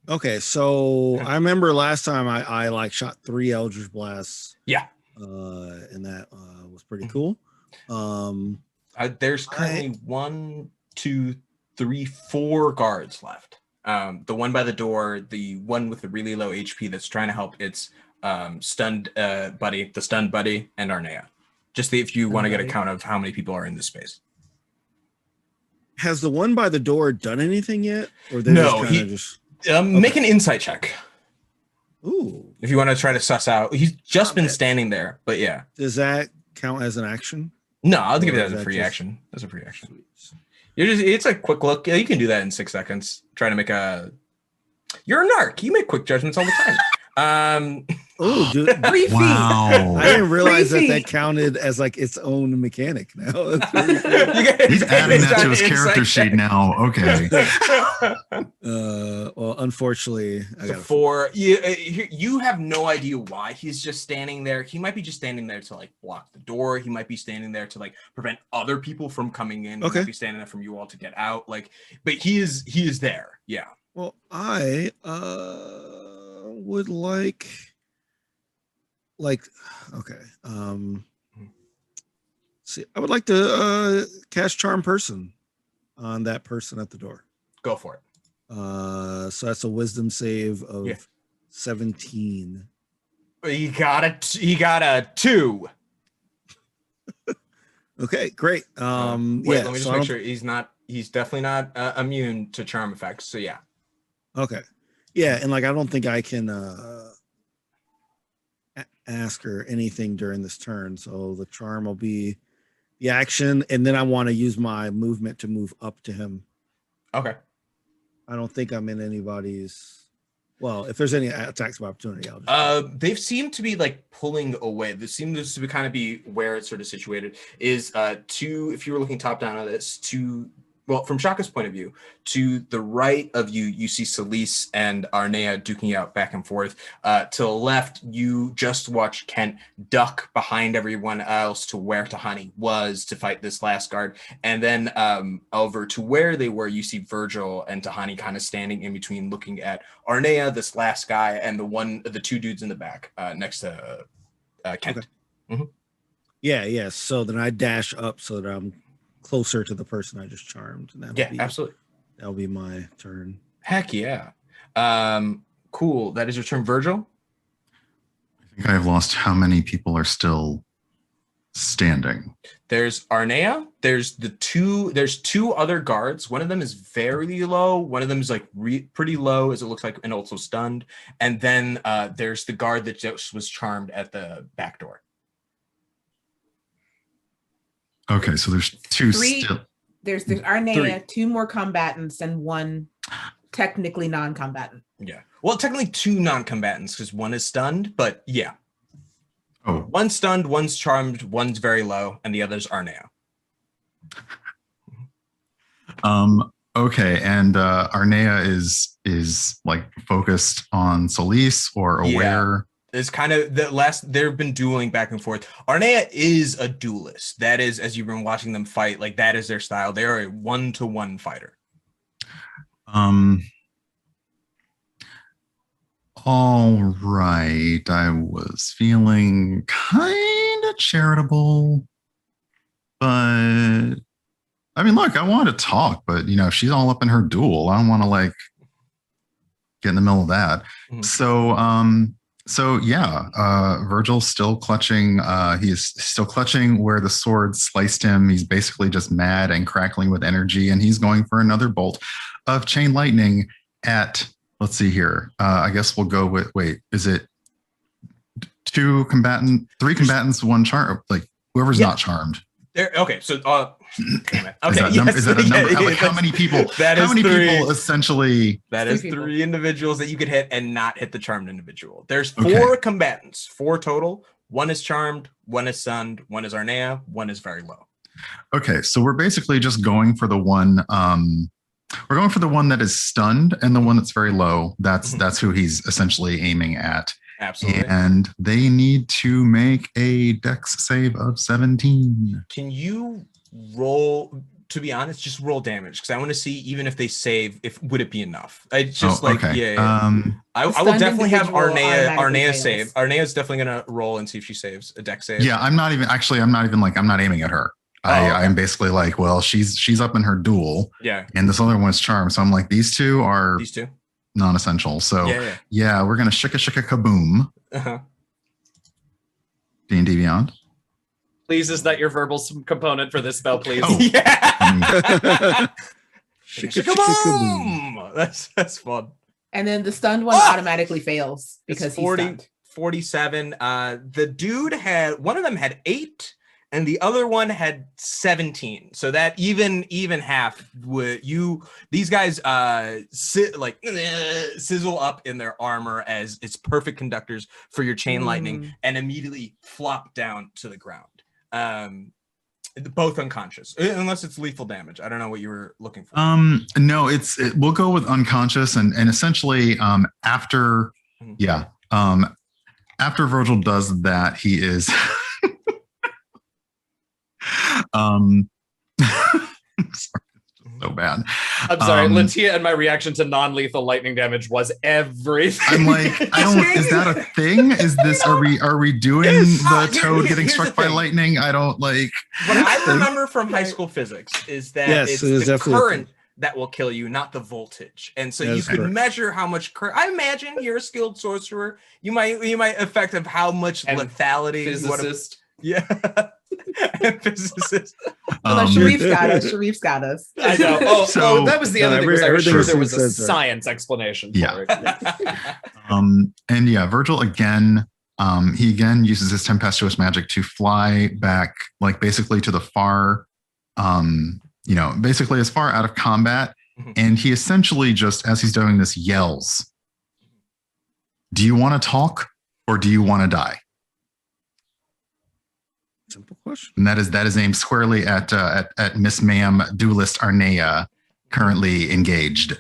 Speaker 6: Okay, so I remember last time I like shot 3 Eldritch Blasts.
Speaker 3: Yeah.
Speaker 6: And that was pretty cool.
Speaker 3: There's currently 1, 2, 3, 4 guards left. The one by the door, the one with the really low HP that's trying to help its stunned buddy, and Arnea. Just if you want to get a count of how many people are in this space.
Speaker 6: Has the one by the door done anything yet? Or
Speaker 3: No,
Speaker 6: just
Speaker 3: make an insight check.
Speaker 6: Ooh.
Speaker 3: If you want to try to suss out, he's just been standing there, but yeah.
Speaker 6: Does that count as an action?
Speaker 3: No, I'll give you that as a
Speaker 6: that
Speaker 3: free
Speaker 6: just-
Speaker 3: action. That's a free action. It's a quick look. Yeah, you can do that in 6 seconds. Try to make you're a narc. You make quick judgments all the time.
Speaker 6: Oh, dude.
Speaker 5: Wow.
Speaker 6: I didn't realize that counted as like its own mechanic now. That's really cool.
Speaker 5: He's adding that to his character sheet now. Okay.
Speaker 6: Well, unfortunately, I got
Speaker 3: 4. You have no idea why he's just standing there. He might be just standing there to like block the door. He might be standing there to like prevent other people from coming in. He might be standing there from you all to get out. Like, but he is there. Yeah.
Speaker 6: Well, I would like okay. See, I would like to cast Charm Person on that person at the door.
Speaker 3: Go for it.
Speaker 6: So that's a Wisdom save of 17.
Speaker 3: He got a 2.
Speaker 6: Okay, great.
Speaker 3: Let me just
Speaker 6: so
Speaker 3: make sure he's definitely not immune to charm effects. So yeah.
Speaker 6: Okay. Yeah, and like I don't think I can ask her anything during this turn. So the charm will be the action, and then I want to use my movement to move up to him.
Speaker 3: Okay.
Speaker 6: I don't think I'm in anybody's. Well, if there's any attacks of opportunity, I'll just.
Speaker 3: They've seemed to be like pulling away. This seems to be kind of be where it's sort of situated. Is if you were looking top down on this, from Shaka's point of view, to the right of you, you see Selise and Arnea duking out back and forth. To the left, you just watch Kent duck behind everyone else to where Tahani was to fight this last guard. And then over to where they were, you see Virgil and Tahani kind of standing in between looking at Arnea, this last guy, and the 2 dudes in the back next to Kent.
Speaker 6: Okay.
Speaker 3: Mm-hmm.
Speaker 6: Yeah. So then I dash up so that I'm closer to the person I just charmed. And
Speaker 3: absolutely.
Speaker 6: That'll be my turn.
Speaker 3: Heck yeah. Cool. That is your turn, Virgil.
Speaker 5: I think I've lost how many people are still standing?
Speaker 3: There's Arnea. There's two other guards. One of them is very low. One of them is like pretty low, as it looks like, and also stunned. And then there's the guard that just was charmed at the back door.
Speaker 5: Okay, so there's two
Speaker 2: Three.
Speaker 5: still.
Speaker 2: There's Arnea, 2 more combatants, and 1 technically non-combatant.
Speaker 3: Yeah. Well, technically 2 non-combatants because 1 is stunned, but yeah.
Speaker 5: Oh,
Speaker 3: 1's stunned, 1's charmed, 1's very low, and the other's Arnea.
Speaker 5: Okay, and Arnea is like focused on Selise or aware.
Speaker 3: It's kind of they've been dueling back and forth. Arnea is a duelist. That is, as you've been watching them fight, like that is their style. They are a 1-to-1 fighter.
Speaker 5: All right, I was feeling kind of charitable, but I mean, look, I want to talk, but you know, if she's all up in her duel, I don't want to like get in the middle of that. Mm-hmm. So yeah, Virgil's still clutching. He's still clutching where the sword sliced him. He's basically just mad and crackling with energy, and he's going for another bolt of chain lightning at. Let's see here. I guess we'll go with. Wait, is it 3 combatants, 1 charm? Like whoever's not charmed.
Speaker 3: Okay, so damn it. Okay,
Speaker 5: is that a number? Like how many people? How many
Speaker 3: 3
Speaker 5: people essentially?
Speaker 3: That is 3 individuals that you could hit and not hit the charmed individual. There's 4 combatants, 4 total. 1 is charmed, 1 is stunned, 1 is Arnea, 1 is very low.
Speaker 5: Okay, so we're basically just going for the one. We're going for the one that is stunned and the one that's very low. That's who he's essentially aiming at.
Speaker 3: Absolutely.
Speaker 5: And they need to make a dex save of 17.
Speaker 3: Can you roll, to be honest, just roll damage? Because I want to see, even if they save, would it be enough? It's just I will definitely have Arnea save. Arnea's definitely going to roll and see if she saves a dex save.
Speaker 5: Yeah, I'm not even aiming at her. I'm basically like, well, she's up in her duel.
Speaker 3: Yeah. And
Speaker 5: this other one is charmed. So I'm like, these two are non-essential. So yeah, we're gonna shika kaboom. D&D Beyond.
Speaker 4: Please, is that your verbal component for this spell, please?
Speaker 5: Oh.
Speaker 3: Yeah. Shika kaboom. That's fun.
Speaker 2: And then the stunned one automatically fails because he's stunned.
Speaker 3: 47. The dude one of them had 8. And the other one had 17. So that even half these guys sizzle up in their armor as it's perfect conductors for your chain lightning and immediately flop down to the ground. Both unconscious, unless it's lethal damage. I don't know what you were looking for.
Speaker 5: No, we'll go with unconscious and essentially after after Virgil does that, he is so bad.
Speaker 4: I'm sorry, LaTia and my reaction to non-lethal lightning damage was everything.
Speaker 5: I'm like, is that a thing? Is this are we doing the toad getting struck by lightning? I don't like
Speaker 3: what I remember from high school physics is that it's the current that will kill you, not the voltage. And so you could measure how much current. I imagine you're a skilled sorcerer. You might affect of how much lethality.
Speaker 4: Physicist.
Speaker 3: Yeah. Physicist.
Speaker 2: Shareef's got us.
Speaker 4: I know. That was the other thing. Was I was sure there was a science explanation for it.
Speaker 5: And yeah, Virgil again. He again uses his tempestuous magic to fly back, like basically to the far, basically as far out of combat. And he essentially just, as he's doing this, yells, "Do you want to talk or do you want to die?"
Speaker 6: Simple question.
Speaker 5: And that is aimed squarely at Miss Ma'am duelist Arnea, currently engaged.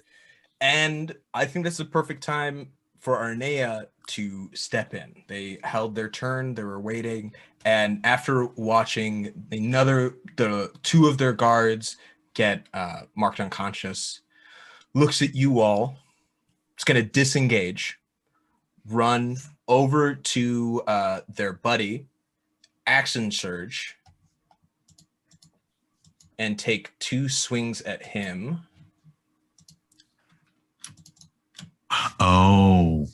Speaker 3: And I think that's the perfect time for Arnea to step in. They held their turn, they were waiting, and after watching the 2 of their guards get marked unconscious, looks at you all. It's gonna disengage, run over to their buddy, action surge, and take 2 swings at him.
Speaker 5: Oh.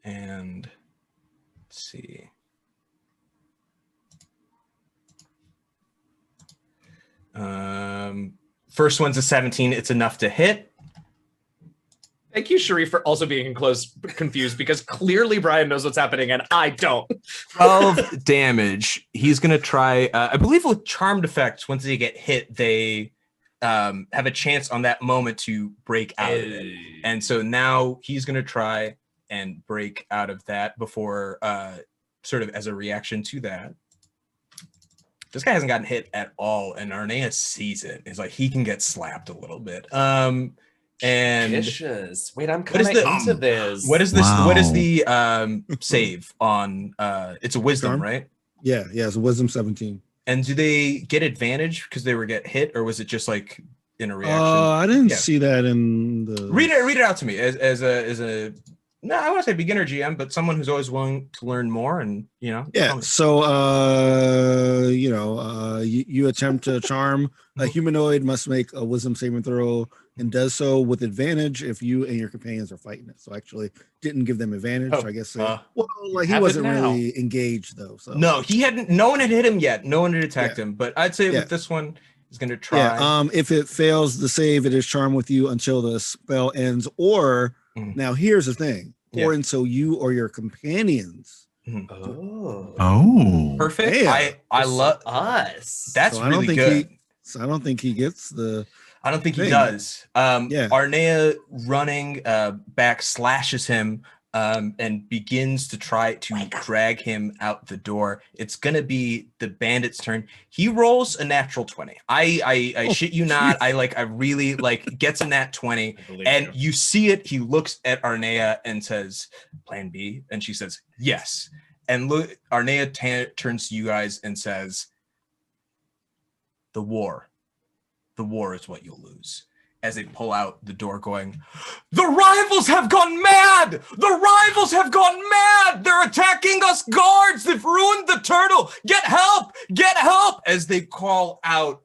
Speaker 3: And let's see. First one's a 17. It's enough to hit.
Speaker 4: Thank you, Shareef, for also being confused because clearly Brian knows what's happening and I don't.
Speaker 3: 12 damage. He's gonna try. I believe with charmed effects, once they get hit, they have a chance on that moment to break out of it. And so now he's gonna try and break out of that before, sort of as a reaction to that. This guy hasn't gotten hit at all, and Arnea sees it. It's like he can get slapped a little bit. And
Speaker 4: Vicious. Wait, I'm kind of into this.
Speaker 3: What is this? Wow. What is the save on? It's a wisdom,
Speaker 6: Charm?
Speaker 3: right?
Speaker 6: Yeah, it's a wisdom 17.
Speaker 3: And do they get advantage because they were get hit, or was it just like in a reaction?
Speaker 6: I didn't see that in the.
Speaker 3: Read it out to me as a. No, I want to say beginner GM, but someone who's always willing to learn more, and
Speaker 6: Yeah. So, you attempt to charm a humanoid must make a wisdom saving throw and does so with advantage if you and your companions are fighting it. So actually didn't give them advantage. So I guess he wasn't really engaged though. So
Speaker 3: no, he hadn't. No one had hit him yet. No one had attacked him. But I'd say with this one, he's going to try.
Speaker 6: Yeah. If it fails the save, it is charmed with you until the spell ends. Or now here's the thing. Or until you or your companions.
Speaker 3: Oh, perfect. Yeah. I love
Speaker 4: us.
Speaker 3: That's so really good.
Speaker 6: I don't think he gets the.
Speaker 3: I don't think he does. Arnea running back slashes him and begins to try to drag him out the door. It's gonna be the bandit's turn. He rolls a natural 20. I shit you not. I really gets a nat 20, and you see it. He looks at Arnea and says, "Plan B," and she says, "Yes." And look, Arnea turns to you guys and says, The war is what you'll lose." As they pull out the door going, "The rivals have gone mad! The rivals have gone mad! They're attacking us guards! They've ruined the turtle! Get help! Get help!" As they call out,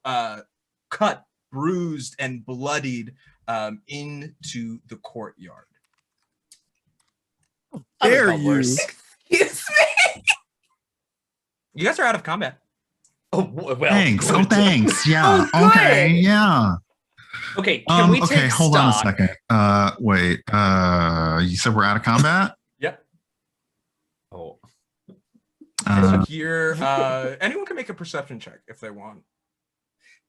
Speaker 3: cut, bruised, and bloodied into the courtyard.
Speaker 6: Dare you?
Speaker 2: Excuse me?
Speaker 3: You guys are out of combat.
Speaker 5: Oh, well. Thanks. Oh, thanks. Yeah.
Speaker 2: Oh,
Speaker 5: okay. Yeah.
Speaker 4: Okay. Can we take
Speaker 5: hold
Speaker 4: stock?
Speaker 5: on a second. Wait. You said we're out of combat?
Speaker 3: Yep.
Speaker 4: Oh.
Speaker 3: Anyone can make a perception check if they want.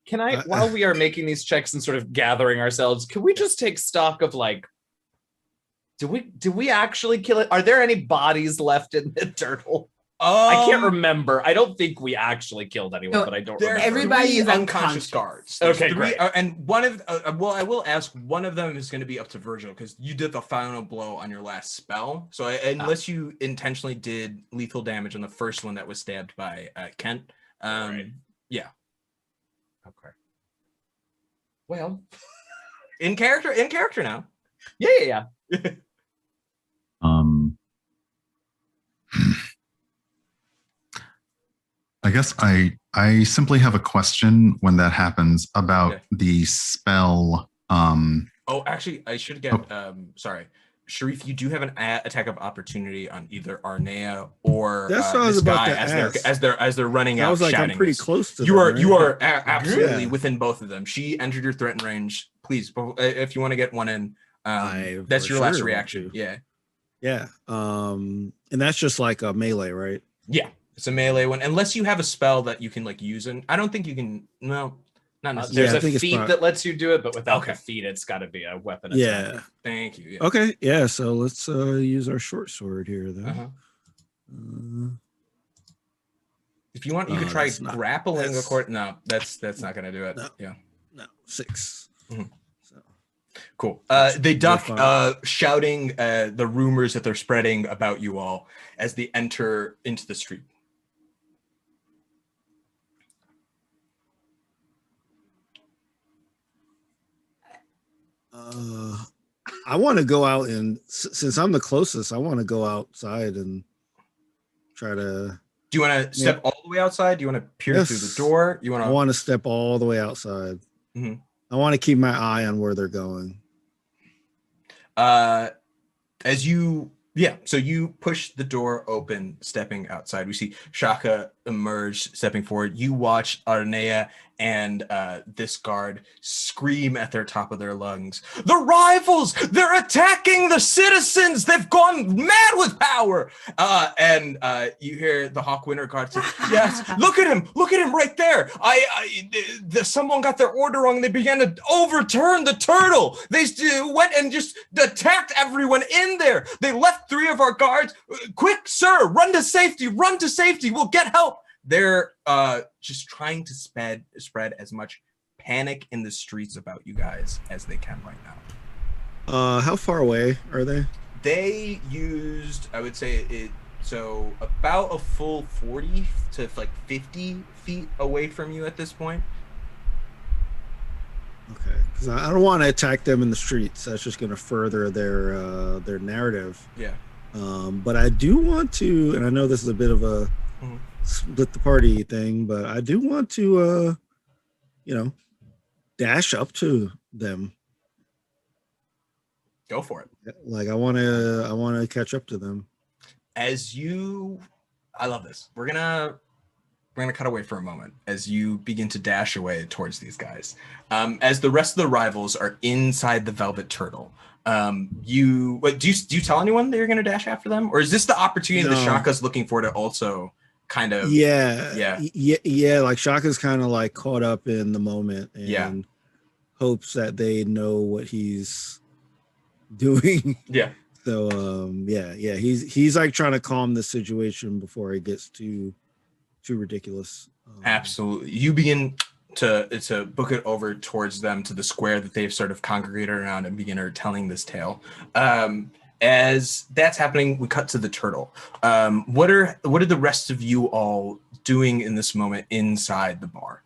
Speaker 4: Can I, while we are making these checks and sort of gathering ourselves, can we just take stock of do we actually kill it? Are there any bodies left in the turtle? I can't remember. I don't think we actually killed anyone, but I don't remember.
Speaker 2: Everybody is unconscious
Speaker 3: guards.
Speaker 4: Okay, great.
Speaker 3: And one of, I will ask, one of them is going to be up to Virgil because you did the final blow on your last spell. So unless you intentionally did lethal damage on the first one that was stabbed by Kent, yeah.
Speaker 4: Okay. Well,
Speaker 3: in character now.
Speaker 4: Yeah.
Speaker 5: I guess I simply have a question when that happens about the spell.
Speaker 3: Oh, actually, I should get. Sorry, Shareef, you do have an attack of opportunity on either Arnea or this guy as they're running out.
Speaker 6: I was like,
Speaker 3: shouting
Speaker 6: I'm pretty
Speaker 3: this.
Speaker 6: close to.
Speaker 3: You are absolutely within both of them. She entered your threat range. Please, if you want to get one in, that's your last reaction.
Speaker 6: Yeah. And that's just like a melee, right?
Speaker 3: Yeah. It's a melee one, unless you have a spell that you can use. And I don't think you can. No, not necessarily.
Speaker 4: There's a feat that lets you do it, but without the feat, it's got to be a weapon.
Speaker 6: Yeah.
Speaker 3: Thank you. Yeah.
Speaker 6: Okay. Yeah. So let's use our short sword here, then.
Speaker 3: If you want, you could try grappling the court. No, that's not going to do it.
Speaker 6: No. 6. So.
Speaker 3: Cool. They duck, shouting the rumors that they're spreading about you all as they enter into the street.
Speaker 6: I want to go out and, since I'm the closest, I want to go outside and try to.
Speaker 3: Do you want to step all the way outside? Do you want to peer through the door?
Speaker 6: I want to step all the way outside. I want to keep my eye on where they're going.
Speaker 3: So you push the door open, stepping outside. We see Shaka emerge, stepping forward. You watch Arnea and this guard scream at their top of their lungs, "The rivals! They're attacking the citizens! They've gone mad with power!" And you hear the Hawk Winter Guard say, "Yes, look at him right there! Someone got their order wrong. They began to overturn the turtle. They went and just attacked everyone in there. They left 3 of our guards. Quick, sir, run to safety! Run to safety! We'll get help!" They're just trying to spread as much panic in the streets about you guys as they can right now.
Speaker 6: How far away are they?
Speaker 3: They used, I would say, so about a full 40 to like 50 feet away from you at this point.
Speaker 6: Okay, because I don't want to attack them in the streets. That's just going to further their narrative.
Speaker 3: Yeah.
Speaker 6: But I do want to, and I know this is a bit of a split the party thing, but I do want to, dash up to them.
Speaker 3: Go for it.
Speaker 6: Like I want to catch up to them.
Speaker 3: I love this. We're gonna cut away for a moment as you begin to dash away towards these guys. As the rest of the rivals are inside the Velvet Turtle, do you tell anyone that you're gonna dash after them, or is this the opportunity that Shaka's looking for to also kind of?
Speaker 6: Yeah. Like Shaka's kind of like caught up in the moment and hopes that they know what he's doing.
Speaker 3: Yeah.
Speaker 6: So he's like trying to calm the situation before it gets too ridiculous.
Speaker 3: Absolutely. You begin to book it over towards them to the square that they've sort of congregated around and begin telling this tale. As that's happening, we cut to the turtle. What are the rest of you all doing in this moment inside the bar?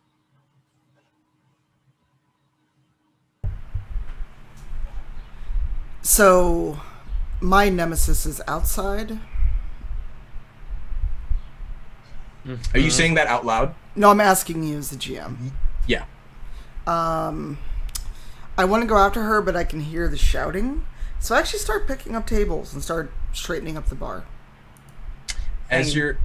Speaker 1: So my nemesis is outside.
Speaker 3: Are you saying that out loud?
Speaker 1: No, I'm asking you as the GM.
Speaker 3: Yeah.
Speaker 1: I want to go after her, but I can hear the shouting. So I actually start picking up tables and start straightening up the bar.
Speaker 3: As you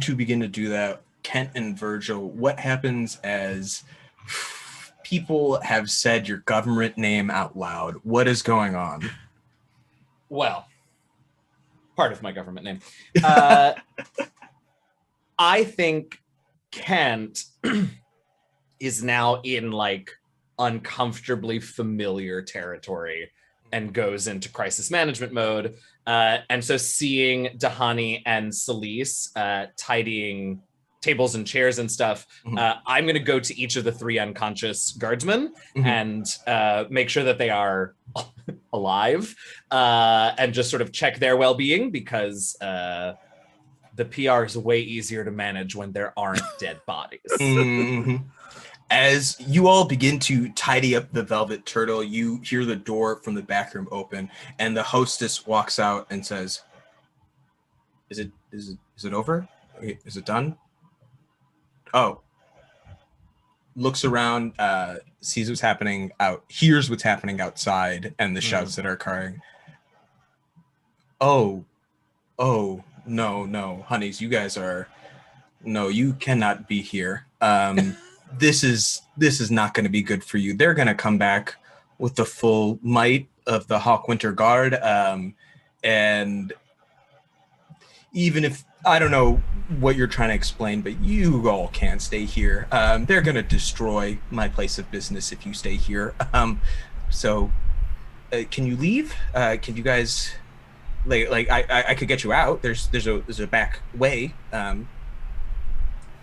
Speaker 3: two begin to do that, Kent and Virgil, what happens as people have said your government name out loud? What is going on?
Speaker 4: Well, part of my government name. I think Kent is now in like uncomfortably familiar territory and goes into crisis management mode. And so seeing Dahani and Selise tidying tables and chairs and stuff, I'm going to go to each of the 3 unconscious guardsmen and make sure that they are alive and just sort of check their well-being, because the PR is way easier to manage when there aren't dead bodies.
Speaker 3: As you all begin to tidy up the Velvet Turtle, you hear the door from the back room open, and the hostess walks out and says, "Is it over? Is it done?" Oh. Looks around, sees what's happening hears what's happening outside, and the shouts that are occurring. Oh, no, honeys, you guys you cannot be here. This is not going to be good for you. They're going to come back with the full might of the Hawk Winter Guard. And even if, I don't know what you're trying to explain, but you all can't stay here. They're going to destroy my place of business if you stay here. So can you leave? Can you guys, I could get you out. There's a back way.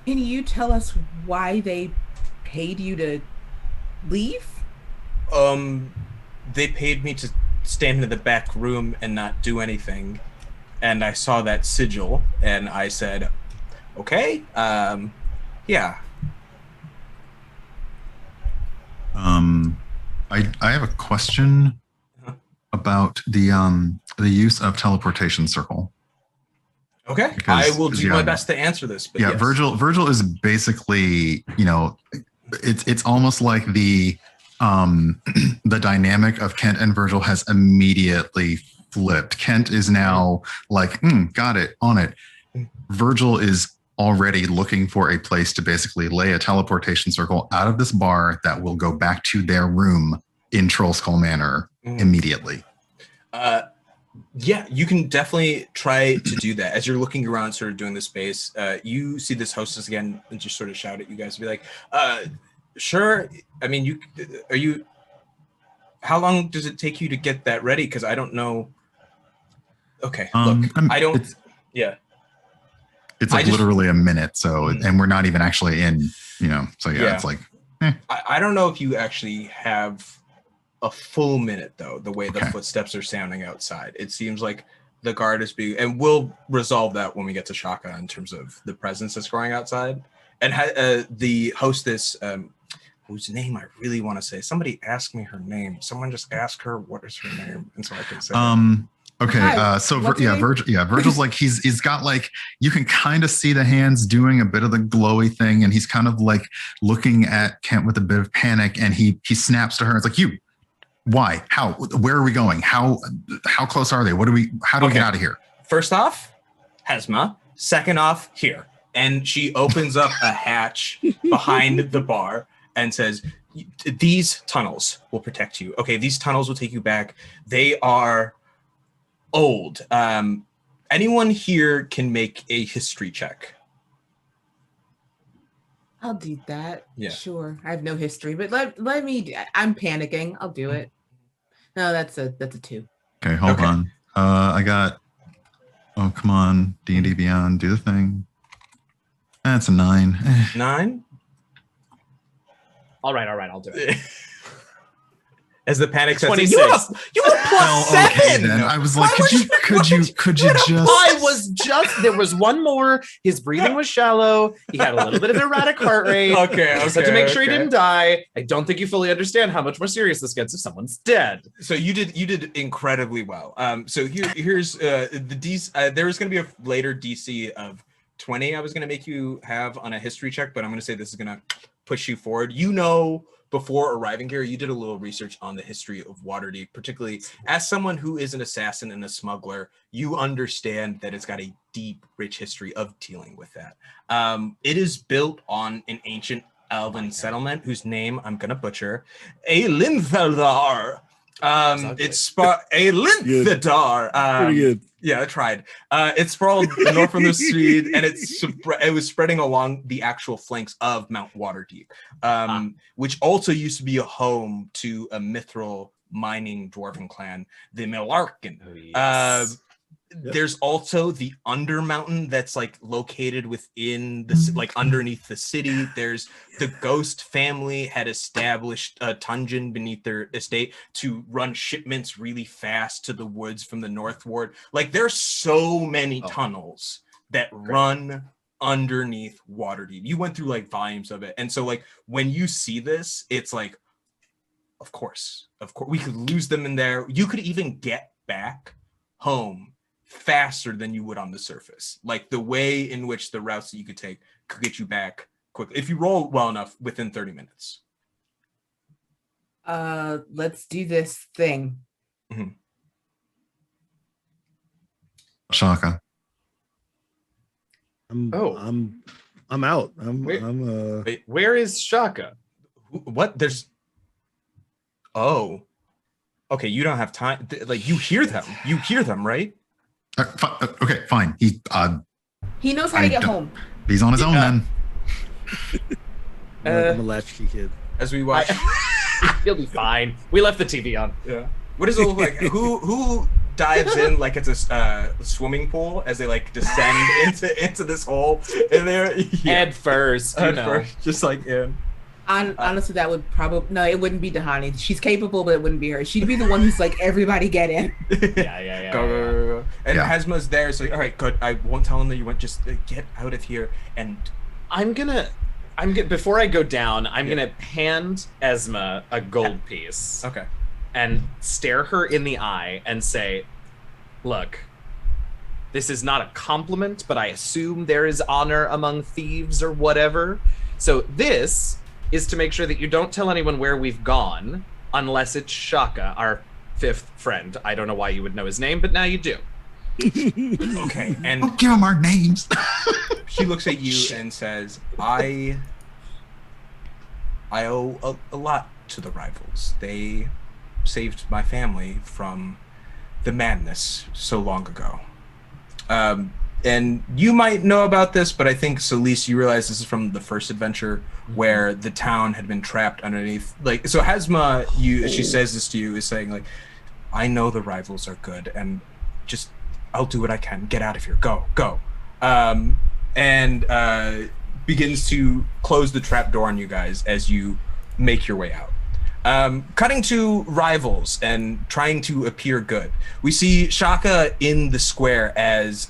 Speaker 2: Can you tell us why they paid you to leave?
Speaker 3: They paid me to stand in the back room and not do anything. And I saw that sigil and I said, okay, yeah.
Speaker 5: I have a question about the use of teleportation circle.
Speaker 3: Okay, I will do my best to answer this. But
Speaker 5: yeah,
Speaker 3: yes.
Speaker 5: Virgil is basically, it's almost like the dynamic of Kent and Virgil has immediately flipped. Kent is now like, got it, on it. Virgil is already looking for a place to basically lay a teleportation circle out of this bar that will go back to their room in Trollskull Manor immediately.
Speaker 3: Yeah, you can definitely try to do that. As you're looking around, sort of doing the space, you see this hostess again and just sort of shout at you guys and be like, sure. I mean, how long does it take you to get that ready? Because I don't know. Okay, look, I don't, It's
Speaker 5: like literally a minute. So, and we're not even actually in, so it's like,
Speaker 3: I don't know if you actually have a full minute though, the way the footsteps are sounding outside. It seems like the guard is being, and we'll resolve that when we get to Shaka in terms of the presence that's growing outside. And the hostess, whose name I really want to say, somebody ask me her name. Someone just ask her what is her name, and so I can say it.
Speaker 5: Okay, Virgil's like, he's got like, you can kind of see the hands doing a bit of the glowy thing, and he's kind of like looking at Kent with a bit of panic, and he snaps to her. It's like, why? How? Where are we going? How close are they? How do we get out of here?
Speaker 3: First off, Hesma. Second off, here. And she opens up a hatch behind the bar and says, these tunnels will protect you. Okay, these tunnels will take you back. They are old. Anyone here can make a history check.
Speaker 2: I'll do that.
Speaker 3: Yeah.
Speaker 2: Sure. I have no history, but let me, I'm panicking. I'll do it. No, that's a 2.
Speaker 5: Okay, hold on. I got, come on, D&D Beyond, do the thing. That's a 9.
Speaker 3: 9?
Speaker 4: All right, I'll do it.
Speaker 3: As the panic sets
Speaker 4: 20.
Speaker 3: in.
Speaker 4: You have a +7.
Speaker 5: Okay, then. I was like, could you just?
Speaker 4: There was one more. His breathing was shallow. He had a little bit of erratic heart rate.
Speaker 3: Okay.
Speaker 4: Just had to make sure he didn't die. I don't think you fully understand how much more serious this gets if someone's dead.
Speaker 3: So you did incredibly well. So here's the DC. There was going to be a later DC of 20. I was going to make you have on a history check, but I'm going to say this is going to push you forward. Before arriving here, you did a little research on the history of Waterdeep, particularly as someone who is an assassin and a smuggler. You understand that it's got a deep, rich history of dealing with that. It is built on an ancient elven settlement whose name I'm going to butcher, Alinthadar. It's Alinthadar.
Speaker 6: Pretty good.
Speaker 3: Yeah, I tried. It's sprawled north from the Swede, and it was spreading along the actual flanks of Mount Waterdeep, which also used to be a home to a mithril mining dwarven clan, the Millarkin.
Speaker 4: Oh, yes.
Speaker 3: There's also the Undermountain that's like located within the like underneath the city. There's the Ghost family had established a dungeon beneath their estate to run shipments really fast to the woods from the northward. Like there's so many tunnels that run underneath Waterdeep. You went through like volumes of it, and so like when you see this, it's like, of course we could lose them in there. You could even get back home faster than you would on the surface. Like the way in which the routes that you could take could get you back quickly if you roll well enough within 30 minutes.
Speaker 2: Let's do this thing.
Speaker 3: Mm-hmm.
Speaker 5: Shaka.
Speaker 6: I'm out.
Speaker 4: Wait, where is Shaka?
Speaker 3: What? Okay, you don't have time. Like you hear them, right?
Speaker 5: Okay, fine.
Speaker 2: He knows how to get home.
Speaker 5: He's on his own then.
Speaker 6: I'm a latchkey kid.
Speaker 3: As we watch,
Speaker 4: He'll be fine. We left the TV on.
Speaker 3: Yeah. What does it look like? Who dives in like it's a swimming pool as they like descend into this hole in there?
Speaker 4: Head first,
Speaker 3: just like in.
Speaker 2: Honestly, that would probably it wouldn't be Dahani. She's capable, but it wouldn't be her. She'd be the one who's like, everybody get in.
Speaker 4: Yeah.
Speaker 3: Go. And Hesma's there, so all right, good. I won't tell him that you went. Just get out of here. And
Speaker 4: I'm gonna before I go down, I'm gonna hand Esma a gold piece.
Speaker 3: Okay.
Speaker 4: And stare her in the eye and say, "Look, this is not a compliment, but I assume there is honor among thieves or whatever. So this is to make sure that you don't tell anyone where we've gone, unless it's Shaka, our 5th friend. I don't know why you would know his name, but now you do.
Speaker 3: Okay, and
Speaker 5: Don't give them our names.
Speaker 3: she looks at you and says, I owe a lot to the rivals. They saved my family from the madness so long ago. And you might know about this, but I think, Selise, you realize this is from the first adventure where the town had been trapped underneath. Like, so Hazma, she says this to you, is saying, like, I know the rivals are good, and just, I'll do what I can. Get out of here. Go. And begins to close the trap door on you guys as you make your way out. Cutting to rivals and trying to appear good. We see Shaka in the square as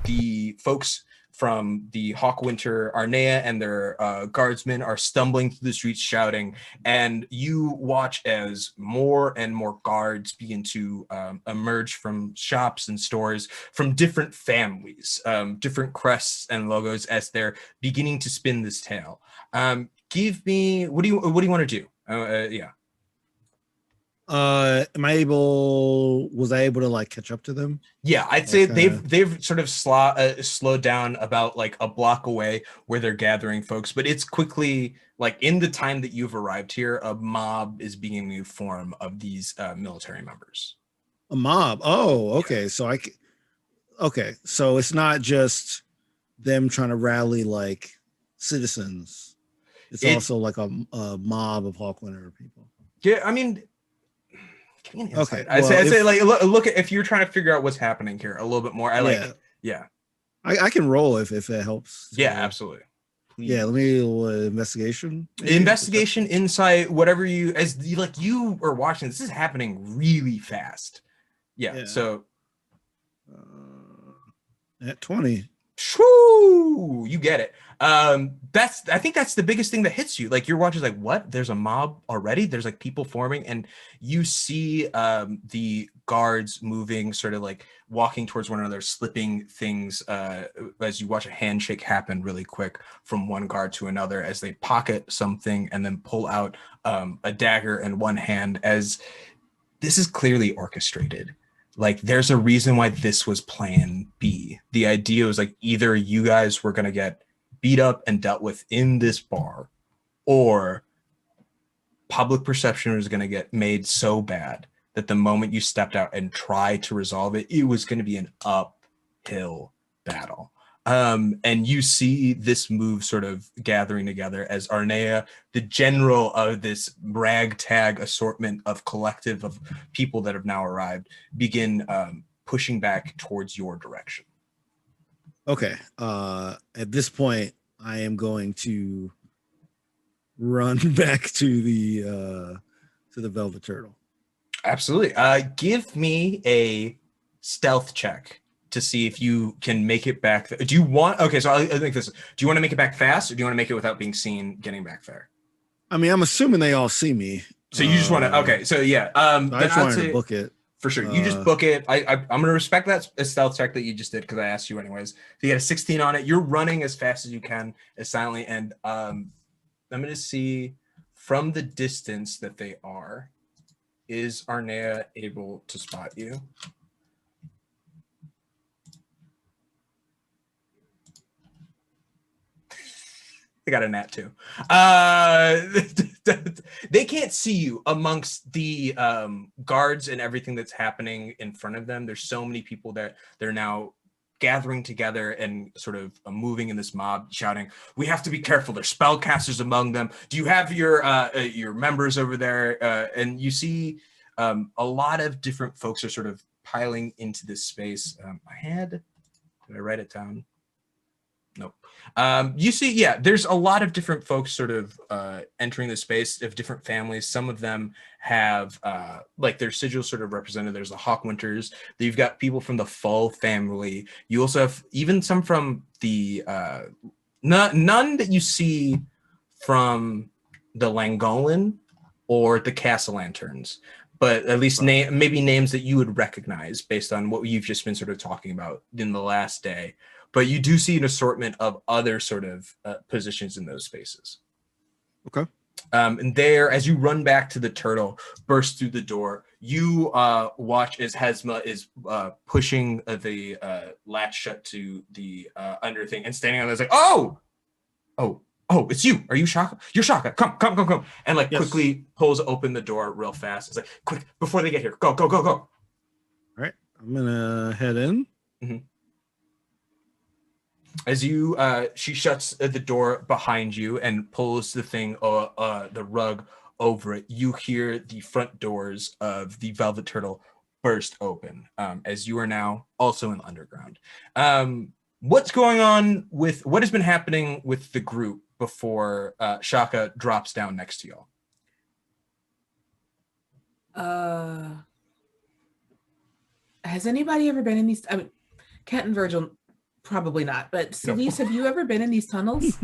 Speaker 3: the folks from the Haque Winter, Arnea, and their guardsmen are stumbling through the streets shouting, and you watch as more and more guards begin to emerge from shops and stores from different families, different crests and logos as they're beginning to spin this tale. Give me, what do you want to do? Yeah.
Speaker 6: Was I able to like catch up to them?
Speaker 3: Yeah, I'd say they've sort of slowed down about like a block away where they're gathering folks, but it's quickly, like, in the time that you've arrived here, a mob is beginning to form of these military members.
Speaker 6: A mob. Oh, okay. Yeah. So so it's not just them trying to rally like citizens. It's also like a mob of Haque Winter people.
Speaker 3: Yeah, I mean, okay. I'd say like look at, if you're trying to figure out what's happening here a little bit more. I
Speaker 6: can roll if it helps.
Speaker 3: Yeah, absolutely.
Speaker 6: Yeah, let me investigation.
Speaker 3: Investigation, insight, whatever you are watching. This is happening really fast. Yeah. So
Speaker 6: at 20.
Speaker 3: Shoo! You get it. I think that's the biggest thing that hits you. Like, your watch is like, what? There's a mob already? There's like people forming, and you see the guards moving, sort of like walking towards one another, slipping things as you watch a handshake happen really quick from one guard to another as they pocket something and then pull out a dagger in one hand, as this is clearly orchestrated. Like, there's a reason why this was plan B. The idea was like, either you guys were going to get beat up and dealt with in this bar, or public perception was going to get made so bad that the moment you stepped out and tried to resolve it, it was going to be an uphill battle. And you see this move sort of gathering together as Arnea, the general of this ragtag assortment of collective of people that have now arrived, begin pushing back towards your direction.
Speaker 6: Okay. At this point, I am going to run back to the Velvet Turtle.
Speaker 3: Absolutely. Give me a stealth check to see if you can make it back. Do you want? Okay, so I think this. Do you want to make it back fast, or do you want to make it without being seen getting back there?
Speaker 6: I mean, I'm assuming they all see me.
Speaker 3: So you just want to? Okay, so yeah.
Speaker 6: I just wanted to book it.
Speaker 3: For sure. You just book it. I'm going to respect that stealth check that you just did because I asked you anyways. So you got a 16 on it. You're running as fast as you can, as silently. And I'm going to see from the distance that they are, is Arnea able to spot you? They got a nat too. They can't see you amongst the guards and everything that's happening in front of them. There's so many people that they're now gathering together and sort of moving in this mob, shouting, "We have to be careful. There's spellcasters among them. Do you have your members over there?" And you see a lot of different folks are sort of piling into this space. Did I write it down? Nope. You see, yeah, there's a lot of different folks sort of entering the space of different families. Some of them have like their sigils sort of represented. There's the Haque Winters. You've got people from the Full family. You also have even some from the none that you see from the Langolan or the Castle Lanterns, but at least maybe names that you would recognize based on what you've just been sort of talking about in the last day. But you do see an assortment of other sort of positions in those spaces.
Speaker 6: Okay.
Speaker 3: And there, as you run back to the turtle, burst through the door, you watch as Hesma is pushing the latch shut to the under thing and standing on there, like, oh, it's you. Are you Shaka? You're Shaka. Come. And like quickly pulls open the door real fast. It's like, quick, before they get here, go.
Speaker 6: All right, I'm gonna head in.
Speaker 3: Mm-hmm. As you, she shuts the door behind you and pulls the thing, the rug over it. You hear the front doors of the Velvet Turtle burst open, as you are now also in the underground. What's going on with, what has been happening with the group before Shaka drops down next to y'all?
Speaker 2: Has anybody ever been in these? I mean, Kent and Virgil, probably not. But Selise, have you ever been in these tunnels?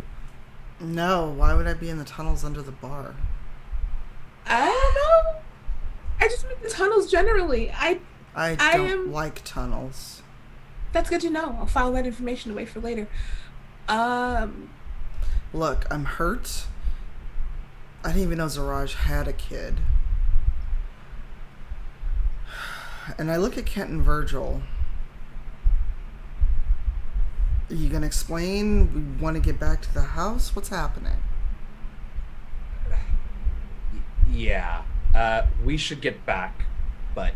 Speaker 1: No. Why would I be in the tunnels under the bar?
Speaker 2: I don't know. I just mean the tunnels generally. I don't
Speaker 1: like tunnels.
Speaker 2: That's good to know. I'll file that information away for later.
Speaker 1: Look, I'm hurt. I didn't even know Zaraj had a kid. And I look at Kent and Virgil. Are you going to explain? We want to get back to the house? What's happening?
Speaker 4: Yeah. We should get back, but...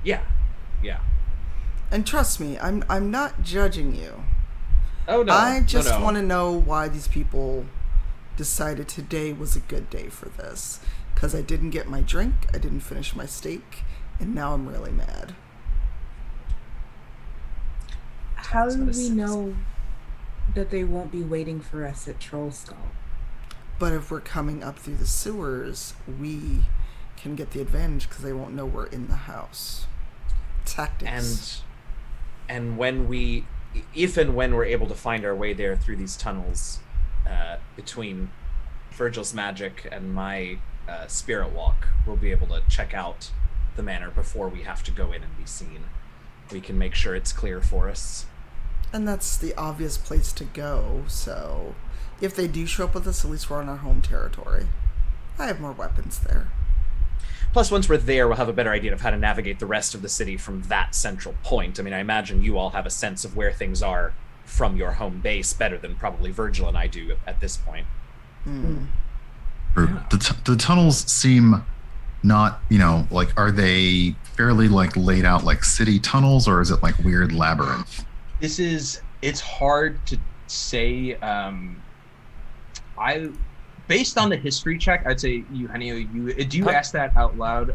Speaker 4: Yeah.
Speaker 1: And trust me, I'm not judging you.
Speaker 4: Oh, no.
Speaker 1: I just
Speaker 4: No.
Speaker 1: want to know why these people decided today was a good day for this. Because I didn't get my drink, I didn't finish my steak, and now I'm really mad.
Speaker 2: How do we know that they won't be waiting for us at Troll Skull?
Speaker 1: But if we're coming up through the sewers, we can get the advantage because they won't know we're in the house. Tactics.
Speaker 4: And when if and when we're able to find our way there through these tunnels, between Virgil's magic and my spirit walk, we'll be able to check out the manor before we have to go in and be seen. We can make sure it's clear for us.
Speaker 1: And that's the obvious place to go, so if they do show up with us, at least we're on our home territory. I have more weapons there.
Speaker 4: Plus, once we're there, we'll have a better idea of how to navigate the rest of the city from that central point. I mean, I imagine you all have a sense of where things are from your home base better than probably Virgil and I do at this point.
Speaker 5: The tunnels seem not, like, are they fairly like laid out like city tunnels, or is it like weird labyrinth?
Speaker 3: It's hard to say. Based on the history check, I'd say Eugenio, do you ask that out loud,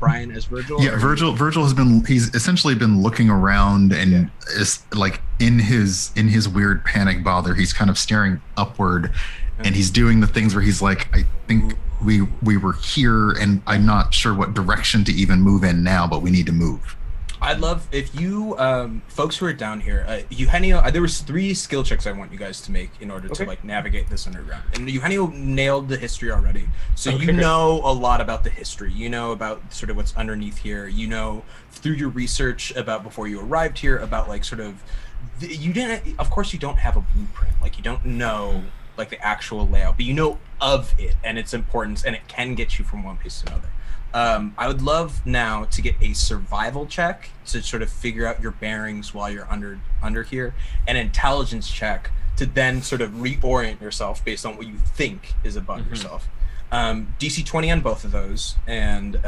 Speaker 3: Brian, as Virgil?
Speaker 5: Yeah, Virgil he's essentially been looking around and is like in his weird panic bother, he's kind of staring upward and he's doing the things where he's like, I think we were here and I'm not sure what direction to even move in now, but we need to move.
Speaker 3: I'd love if you folks who are down here, Eugenio, there was 3 skill checks I want you guys to make in order to like navigate this underground. And Eugenio nailed the history already. So you know a lot about the history. You know about sort of what's underneath here. You know through your research about before you arrived here about like sort of of course you don't have a blueprint. Like you don't know like the actual layout, but you know of it and its importance, and it can get you from one place to another. I would love now to get a survival check to sort of figure out your bearings while you're under here, an intelligence check to then sort of reorient yourself based on what you think is about yourself. DC 20 on both of those, and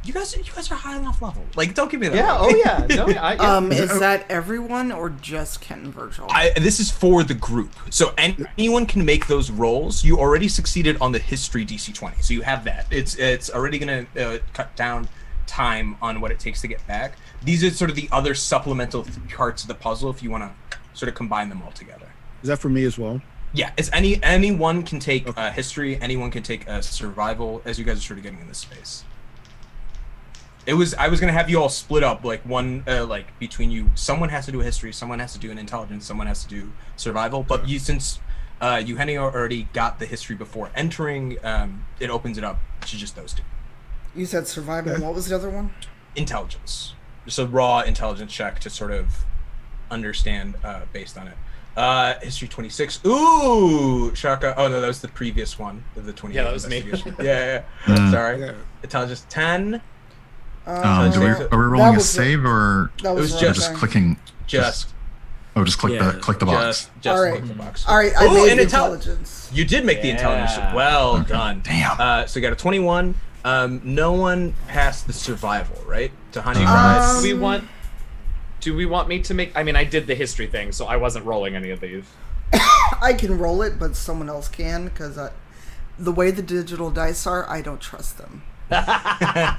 Speaker 3: you guys are high enough level. Like, don't give me that.
Speaker 4: Yeah. Oh yeah. No.
Speaker 1: Is that everyone or just Kent and Virgil?
Speaker 3: This is for the group, so anyone can make those rolls. You already succeeded on the history DC 20, so you have that. It's already going to cut down time on what it takes to get back. These are sort of the other supplemental parts of the puzzle if you want to sort of combine them all together.
Speaker 6: Is that for me as well?
Speaker 3: Yeah, it's anyone can take history, anyone can take survival, as you guys are sort of getting in this space. I was gonna have you all split up, like one, like between you. Someone has to do a history, someone has to do an intelligence, someone has to do survival. But since Eugenio already got the history before entering, it opens it up to just those 2.
Speaker 1: You said survival. And what was the other one?
Speaker 3: Intelligence. Just a raw intelligence check to sort of understand based on it. History 26. Ooh, Shaka. Oh no, that was the previous one of the 28.
Speaker 4: Yeah, that was me.
Speaker 3: yeah. Sorry. Intelligence 10.
Speaker 5: Are we rolling
Speaker 1: that
Speaker 5: a
Speaker 1: was
Speaker 5: save or
Speaker 1: That
Speaker 3: It was
Speaker 1: was
Speaker 3: just
Speaker 5: clicking?
Speaker 3: Just
Speaker 5: Just click the box.
Speaker 3: just
Speaker 1: All right.
Speaker 3: click the box.
Speaker 1: All right, I
Speaker 3: Ooh,
Speaker 1: made
Speaker 3: and
Speaker 1: the
Speaker 3: intel-
Speaker 1: intelligence.
Speaker 3: You did make the intelligence. Well done.
Speaker 5: Damn.
Speaker 3: So you got a 21. No one passed the survival, right? Tahani, you
Speaker 4: Do we want me to make? I mean, I did the history thing, so I wasn't rolling any of these.
Speaker 1: I can roll it, but someone else can, because the way the digital dice are, I don't trust them.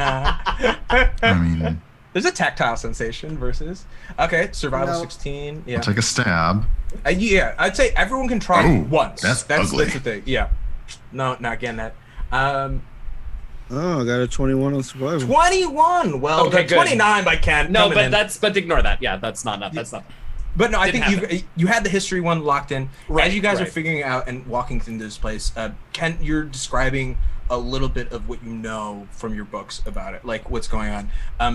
Speaker 5: I mean,
Speaker 3: there's a tactile sensation versus. Okay, survival 16. Yeah.
Speaker 5: I'll take a stab.
Speaker 3: Yeah, I'd say everyone can try once.
Speaker 5: That's ugly.
Speaker 3: That's the thing. Yeah. No, not getting that.
Speaker 6: Oh, I got a 21 on survival.
Speaker 3: 21. Well,
Speaker 4: Okay,
Speaker 3: the 29 by Ken.
Speaker 4: No, but ignore that. Yeah, that's not. That's not.
Speaker 3: But no, I
Speaker 4: Didn't
Speaker 3: think you had the history one locked in.
Speaker 4: Right,
Speaker 3: As you guys are
Speaker 4: right.
Speaker 3: figuring out and walking through this place, Ken, you're describing a little bit of what you know from your books about it, like what's going on.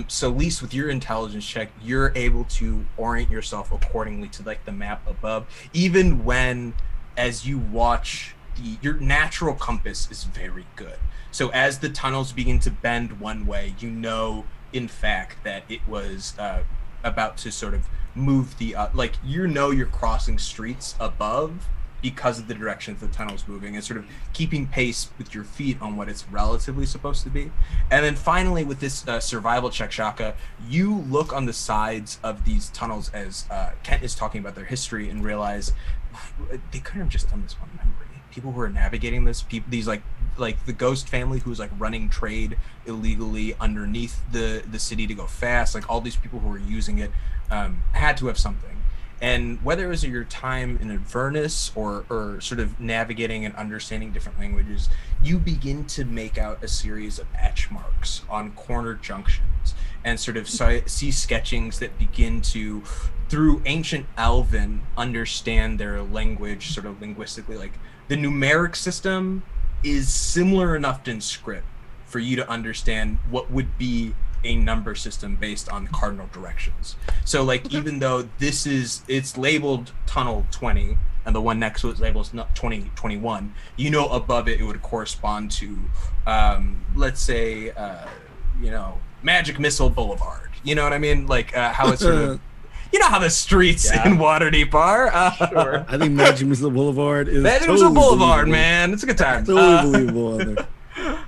Speaker 3: Selise, with your intelligence check, you're able to orient yourself accordingly to like the map above, even when, as you watch, your natural compass is very good. So as the tunnels begin to bend one way, you know, in fact, that it was about to sort of move you're crossing streets above because of the direction the tunnel's moving and sort of keeping pace with your feet on what it's relatively supposed to be. And then finally with this survival check, Shaka, you look on the sides of these tunnels as Kent is talking about their history and realize they couldn't have just done this one memory. People who are navigating this, these like the ghost family who's like running trade illegally underneath the city to go fast, like all these people who are using it had to have something. And whether it was your time in Avernus or sort of navigating and understanding different languages, you begin to make out a series of etch marks on corner junctions and sort of see sketchings that begin to, through ancient Elven, understand their language sort of linguistically. Like the numeric system is similar enough in script for you to understand what would be a number system based on cardinal directions. So like even though it's labeled tunnel 20 and the one next to it labels 2021, you know above it would correspond to let's say Magic Missile Boulevard. You know what I mean? Like how it's sort of you know how the streets in Waterdeep are.
Speaker 6: Sure. I think Magic Missile Boulevard is
Speaker 3: Magic Missile Boulevard, man. It's a good time.
Speaker 6: Totally believable on there.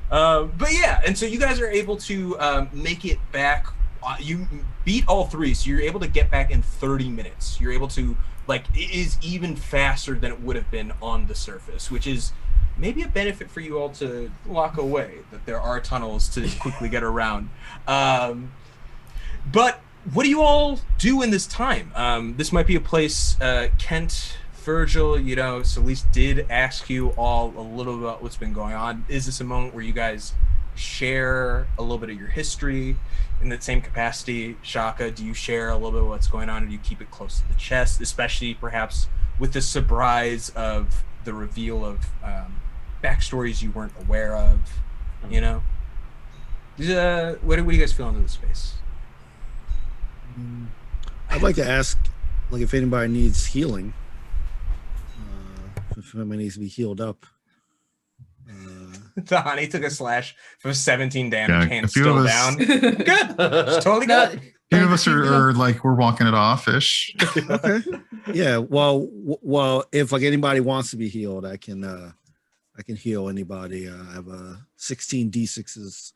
Speaker 3: But yeah, and so you guys are able to make it back. You beat all three, so you're able to get back in 30 minutes. You're able to, like, it is even faster than it would have been on the surface, which is maybe a benefit for you all to lock away, that there are tunnels to quickly get around. But what do you all do in this time? This might be a place, Kent, Virgil, Selise did ask you all a little about what's been going on. Is this a moment where you guys share a little bit of your history in that same capacity? Shaka, do you share a little bit of what's going on, or do you keep it close to the chest, especially perhaps with the surprise of the reveal of backstories you weren't aware of? What do you guys feel into this space?
Speaker 6: I'd like to ask, like, if anybody needs healing. If somebody needs to be healed up.
Speaker 3: Tahani took a slash for 17 damage, hand
Speaker 5: few
Speaker 3: still
Speaker 5: of us-
Speaker 3: down. Good. It's totally good.
Speaker 5: A few of us are like we're walking it off-ish.
Speaker 6: Okay. Yeah. Well, if like anybody wants to be healed, I can heal anybody. I have 16 d6s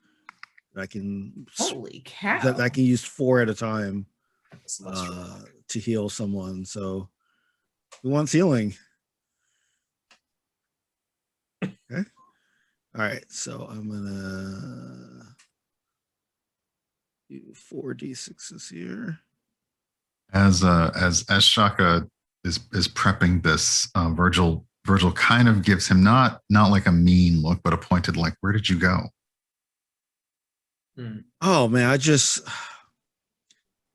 Speaker 6: that I can
Speaker 2: Holy cow.
Speaker 6: that I can use 4 at a time to heal someone. So who wants healing? Okay. All right. So I'm gonna do 4 d6s here.
Speaker 5: As Shaka is prepping this, Virgil kind of gives him not like a mean look, but a pointed like, "Where did you go?"
Speaker 6: Oh man, I just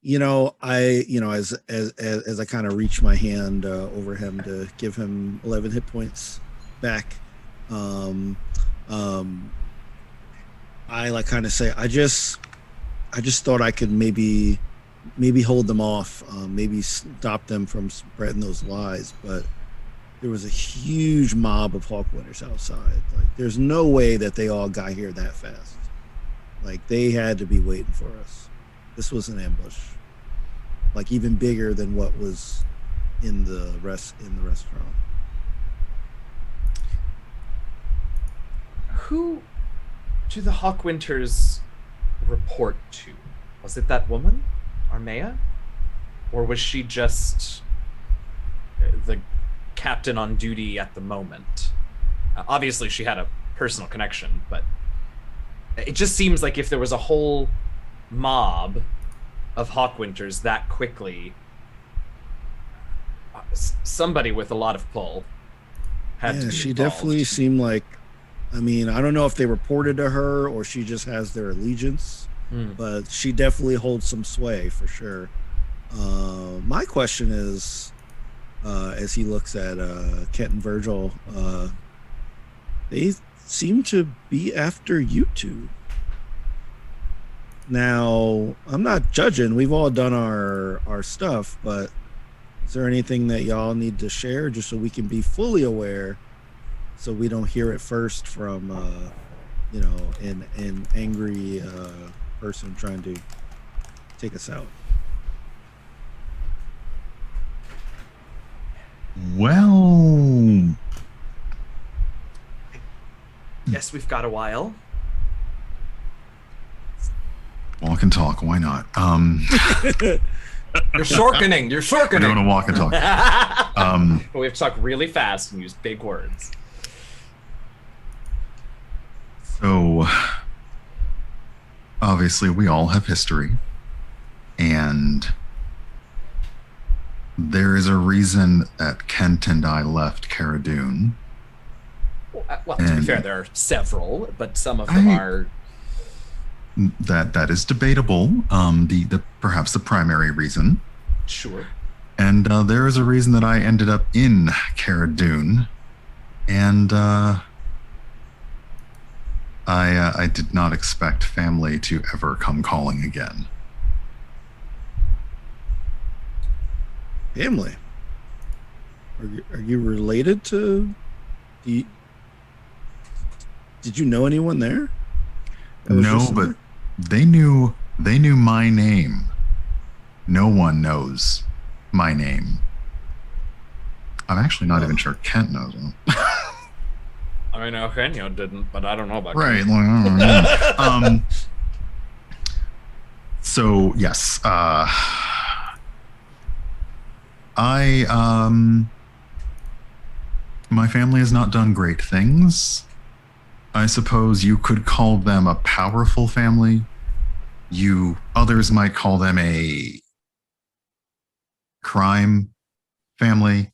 Speaker 6: as I kind of reach my hand over him to give him 11 hit points back. I like kind of say, I just thought I could maybe maybe hold them off, maybe stop them from spreading those lies. But there was a huge mob of Hawkwinders outside. Like, there's no way that they all got here that fast. Like, they had to be waiting for us. This was an ambush, like even bigger than what was in the restaurant.
Speaker 4: Who do the Hawkwinders report to? Was it that woman, Armea? Or was she just the captain on duty at the moment? Obviously, she had a personal connection, but it just seems like if there was a whole mob of Hawkwinders that quickly, somebody with a lot of pull had to be
Speaker 6: she
Speaker 4: involved.
Speaker 6: definitely seemed like, I mean, I don't know if they reported to her or she just has their allegiance, but she definitely holds some sway for sure. My question is, as he looks at Kent and Virgil, they seem to be after you two. Now, I'm not judging. We've all done our stuff, but is there anything that y'all need to share just so we can be fully aware, so we don't hear it first from, an angry person trying to take us out?
Speaker 5: Well,
Speaker 4: Yes, we've got a while.
Speaker 5: walk and talk. Why not?
Speaker 3: You're shorkening. You're
Speaker 5: We're
Speaker 3: shorkening.
Speaker 5: doing a walk and talk.
Speaker 4: But we have to talk really fast and use big words.
Speaker 5: So, obviously, we all have history, and there is a reason that Kent and I left Cara Dune.
Speaker 4: Well, to be
Speaker 5: And
Speaker 4: fair, there are several, but some of them are.
Speaker 5: That is debatable. The perhaps the primary reason.
Speaker 4: Sure.
Speaker 5: And there is a reason that I ended up in Cara Dune, and I did not expect family to ever come calling again.
Speaker 6: Family? Are you related to the? Did you know anyone there?
Speaker 5: No, but they knew my name. No one knows my name. I'm actually not even sure Kent knows him.
Speaker 4: I mean, Eugenio didn't, but I don't know about
Speaker 5: Right. So yes, my family has not done great things. I suppose you could call them a powerful family. Others might call them a crime family.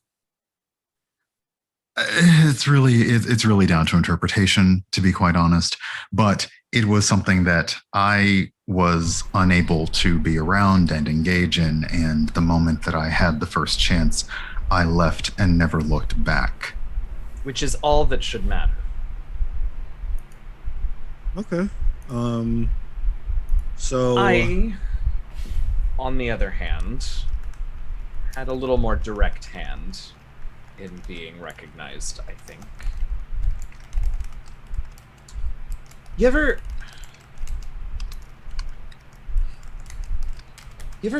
Speaker 5: It's really down to interpretation, to be quite honest. But it was something that I was unable to be around and engage in. And the moment that I had the first chance, I left and never looked back.
Speaker 4: Which is all that should matter.
Speaker 6: Okay. So
Speaker 4: I, on the other hand, had a little more direct hand in being recognized, I think. You ever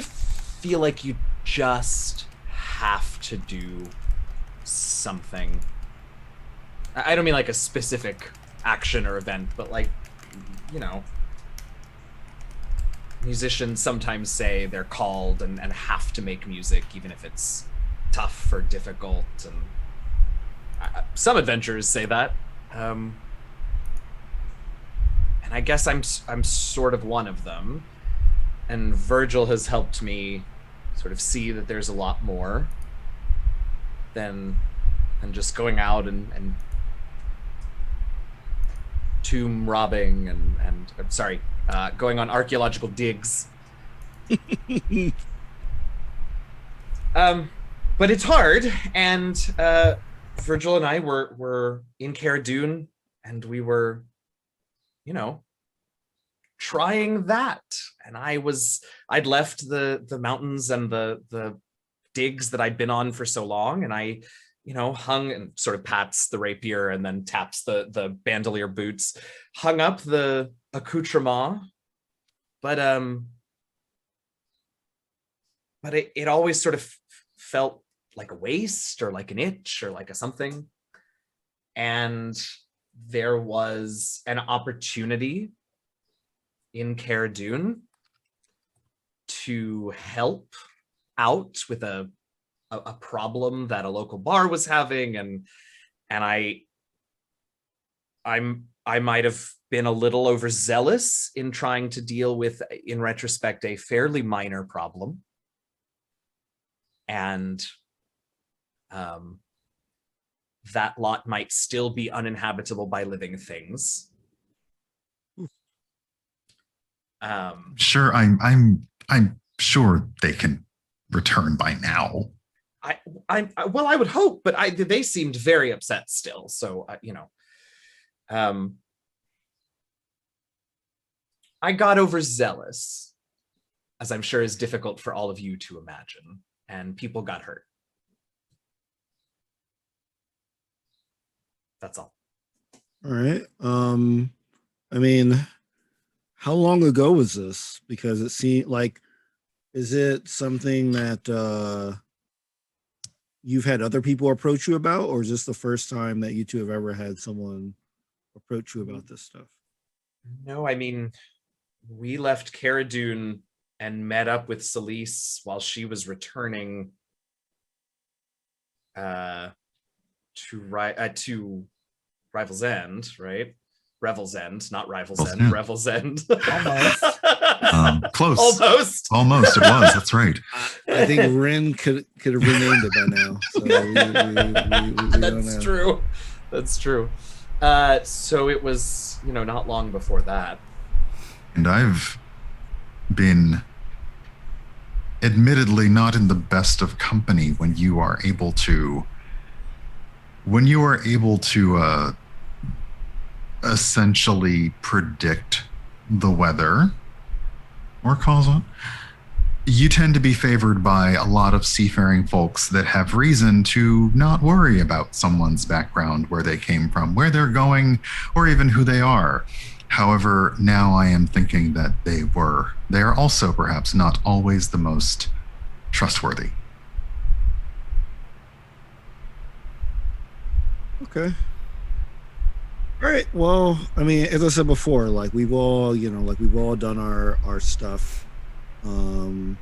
Speaker 4: feel like you just have to do something? I don't mean like a specific action or event, but like, musicians sometimes say they're called and have to make music, even if it's tough or difficult. And some adventurers say that. And I guess I'm sort of one of them. And Virgil has helped me sort of see that there's a lot more than just going out and tomb robbing and I'm sorry, going on archaeological digs. But it's hard, and Virgil and I were in Cara Dune, and we were, trying that, I'd left the mountains and the digs that I'd been on for so long, and I, hung and sort of pats the rapier and then taps the bandolier boots, hung up the accoutrement, but it always sort of felt like a waste or like an itch or like a something. And there was an opportunity in Cara Dune to help out with a problem that a local bar was having, and I might have been a little overzealous in trying to deal with, in retrospect, a fairly minor problem. And that lot might still be uninhabitable by living things.
Speaker 5: Sure, I'm sure they can return by now.
Speaker 4: I would hope, but they seemed very upset still. So I got overzealous, as I'm sure is difficult for all of you to imagine, and people got hurt. That's all.
Speaker 6: All right. I mean, how long ago was this? Because it seemed like, is it something that you've had other people approach you about, or is this the first time that you two have ever had someone approach you about this stuff?
Speaker 4: No, I mean, we left Cara Dune and met up with Selise while she was returning to Rival's End, right? Revel's End, not Rival's End,
Speaker 5: Yeah.
Speaker 4: Revel's End.
Speaker 2: Almost.
Speaker 5: Close.
Speaker 4: Almost.
Speaker 5: It was. That's right.
Speaker 6: I think Rin could have renamed it by now. So we
Speaker 4: That's
Speaker 6: don't know.
Speaker 4: true. That's true. So it was, not long before that.
Speaker 5: And I've been admittedly not in the best of company when you are able to essentially predict the weather or cause it. You tend to be favored by a lot of seafaring folks that have reason to not worry about someone's background, where they came from, where they're going, or even who they are. However, now I am thinking that they are also perhaps not always the most trustworthy.
Speaker 6: Okay. All right. Well, I mean, as I said before, like we've all done our stuff. I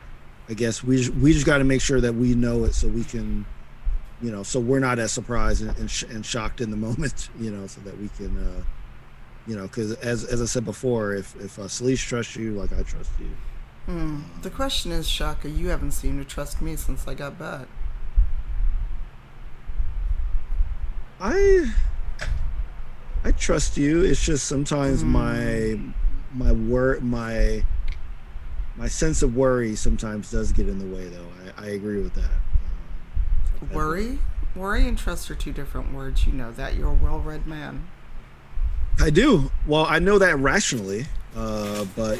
Speaker 6: guess we just got to make sure that we know it, so we can, so we're not as surprised and shocked in the moment, so that we can, because as I said before, if Selise trusts you, like I trust you.
Speaker 1: The question is, Shaka, you haven't seemed to trust me since I got back.
Speaker 6: I trust you. It's just sometimes my sense of worry sometimes does get in the way, though. I agree with that.
Speaker 1: Worry and trust are two different words. You know that. You're a well-read man.
Speaker 6: I do. Well, I know that rationally, but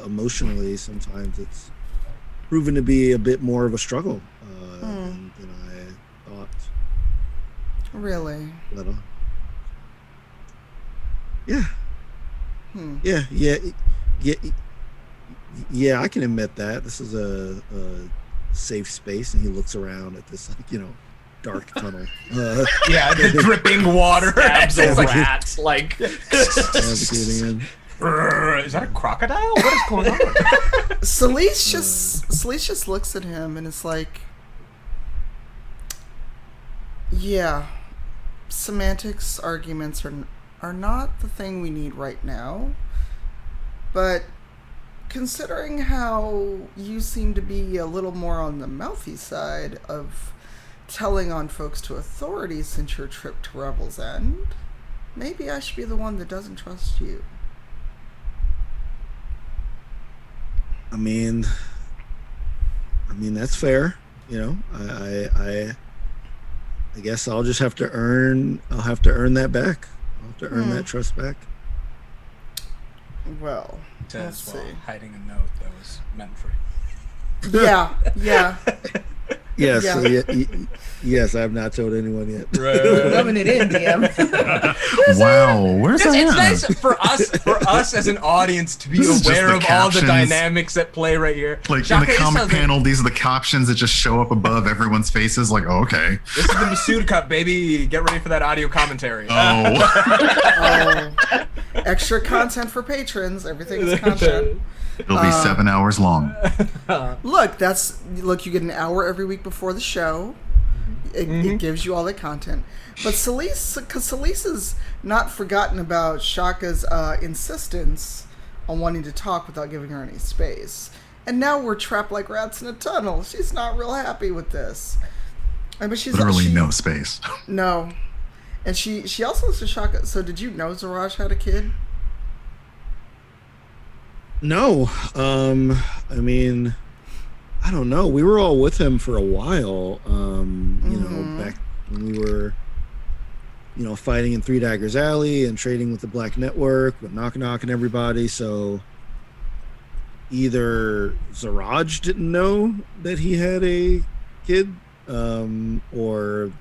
Speaker 6: emotionally, sometimes it's proven to be a bit more of a struggle than I thought.
Speaker 1: Really?
Speaker 6: Yeah. Yeah. I can admit that this is a safe space, and he looks around at this, dark tunnel.
Speaker 3: The dripping water.
Speaker 4: Stabs a rat,
Speaker 6: Navigating in.
Speaker 3: Is that a crocodile? What is going on?
Speaker 1: Selise just looks at him and is like, yeah, semantics arguments are not the thing we need right now, but considering how you seem to be a little more on the mouthy side of telling on folks to authority since your trip to Revel's End, maybe I should be the one that doesn't trust you.
Speaker 6: I mean that's fair. I guess I'll just have to earn that back. I'll have to earn that trust back.
Speaker 1: Well,
Speaker 3: Says
Speaker 1: let's
Speaker 3: while
Speaker 1: see.
Speaker 3: hiding a note that was meant for
Speaker 1: Yeah.
Speaker 6: Yes,
Speaker 1: Yeah.
Speaker 6: yes, I have not told anyone yet.
Speaker 2: Rubbing it in, DM.
Speaker 5: Wow, where's that?
Speaker 3: It's nice for us as an audience to be
Speaker 5: This is just
Speaker 3: aware
Speaker 5: the
Speaker 3: of all the
Speaker 5: captions.
Speaker 3: dynamics at play right here.
Speaker 5: Like in the
Speaker 3: Jacquise
Speaker 5: comic
Speaker 3: sounds like-
Speaker 5: panel, these are the captions that just show up above everyone's faces. Like, oh, okay.
Speaker 3: This is the Masood Cup, baby. Get ready for that audio commentary.
Speaker 5: Oh,
Speaker 1: Extra content for patrons. Everything is content.
Speaker 5: it'll be 7 hours long.
Speaker 1: Look, you get an hour every week before the show. It gives you all the content. But Selise has not forgotten about Shaka's insistence on wanting to talk without giving her any space. And now we're trapped like rats in a tunnel. She's not real happy with this. I mean, she's
Speaker 5: Literally no space.
Speaker 1: No. And she also says to Shaka, so did you know Zaraj had a kid?
Speaker 6: No, I mean, I don't know. We were all with him for a while. You know, back when we were, fighting in Three Daggers Alley and trading with the Black Network, with Knock Knock and everybody. So either Zaraj didn't know that he had a kid, or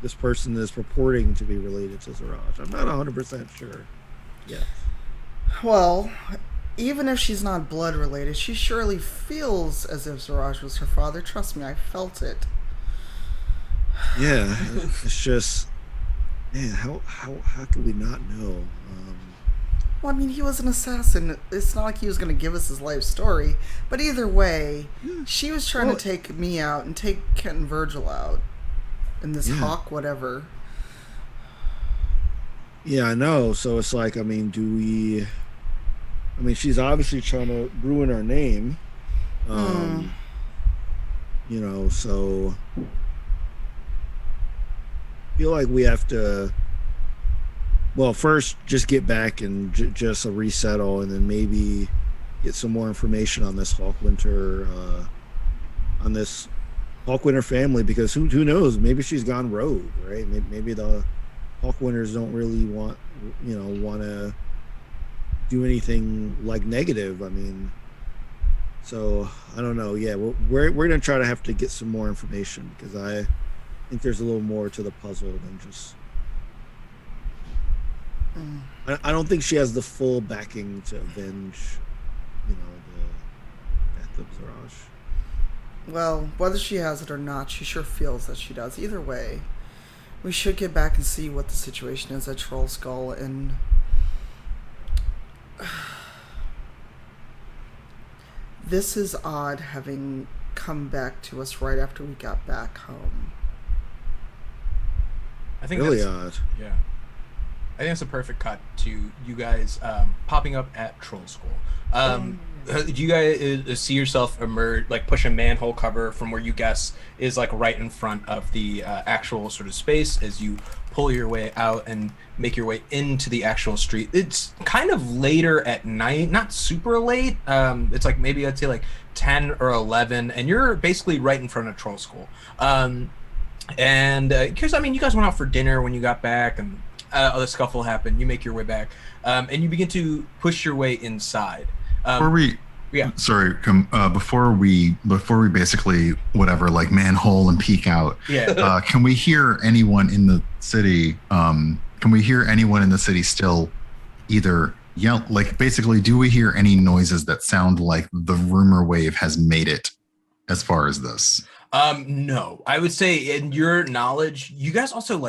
Speaker 6: this person is purporting to be related to Zaraj. I'm not 100% sure. Yeah.
Speaker 1: Well, even if she's not blood related, she surely feels as if Zaraj was her father. Trust me, I felt it.
Speaker 6: Yeah, it's just, man, how could we not know?
Speaker 1: Well, I mean, he was an assassin. It's not like he was going to give us his life story. But either way, she was trying to take me out and take Kent and Virgil out. And this Haque, whatever.
Speaker 6: Yeah, I know. So it's like, I mean, she's obviously trying to ruin our name. So I feel like we have to, well, first just get back and just resettle, and then maybe get some more information on this Hawkwinter, family, because who knows? Maybe she's gone rogue, right? Maybe the Hawkwinters don't really want to do anything like negative. I mean, so I don't know. Yeah, we're gonna try to have to get some more information, because I think there's a little more to the puzzle than just. I don't think she has the full backing to avenge, the death of Zaraj.
Speaker 1: Well, whether she has it or not, she sure feels that she does. Either way, we should get back and see what the situation is at Troll Skull. And this is odd, having come back to us right after we got back home.
Speaker 3: I think
Speaker 6: Really
Speaker 3: that's
Speaker 6: odd.
Speaker 3: Yeah. I think it's a perfect cut to you guys popping up at Troll Skull. Do you guys see yourself emerge, like push a manhole cover from where you guess is like right in front of the actual sort of space as you pull your way out and make your way into the actual street? It's kind of later at night, not super late. It's like maybe I'd say like 10 or 11, and you're basically right in front of Troll Skull. Because I mean, you guys went out for dinner when you got back, and the scuffle happened. You make your way back, and you begin to push your way inside. Before we basically like manhole and peek out. Yeah. Can we hear anyone in the city? Still either yell? Like basically, do we hear any noises that sound like the rumor wave has made it as far as this? No, I would say in your knowledge, you guys also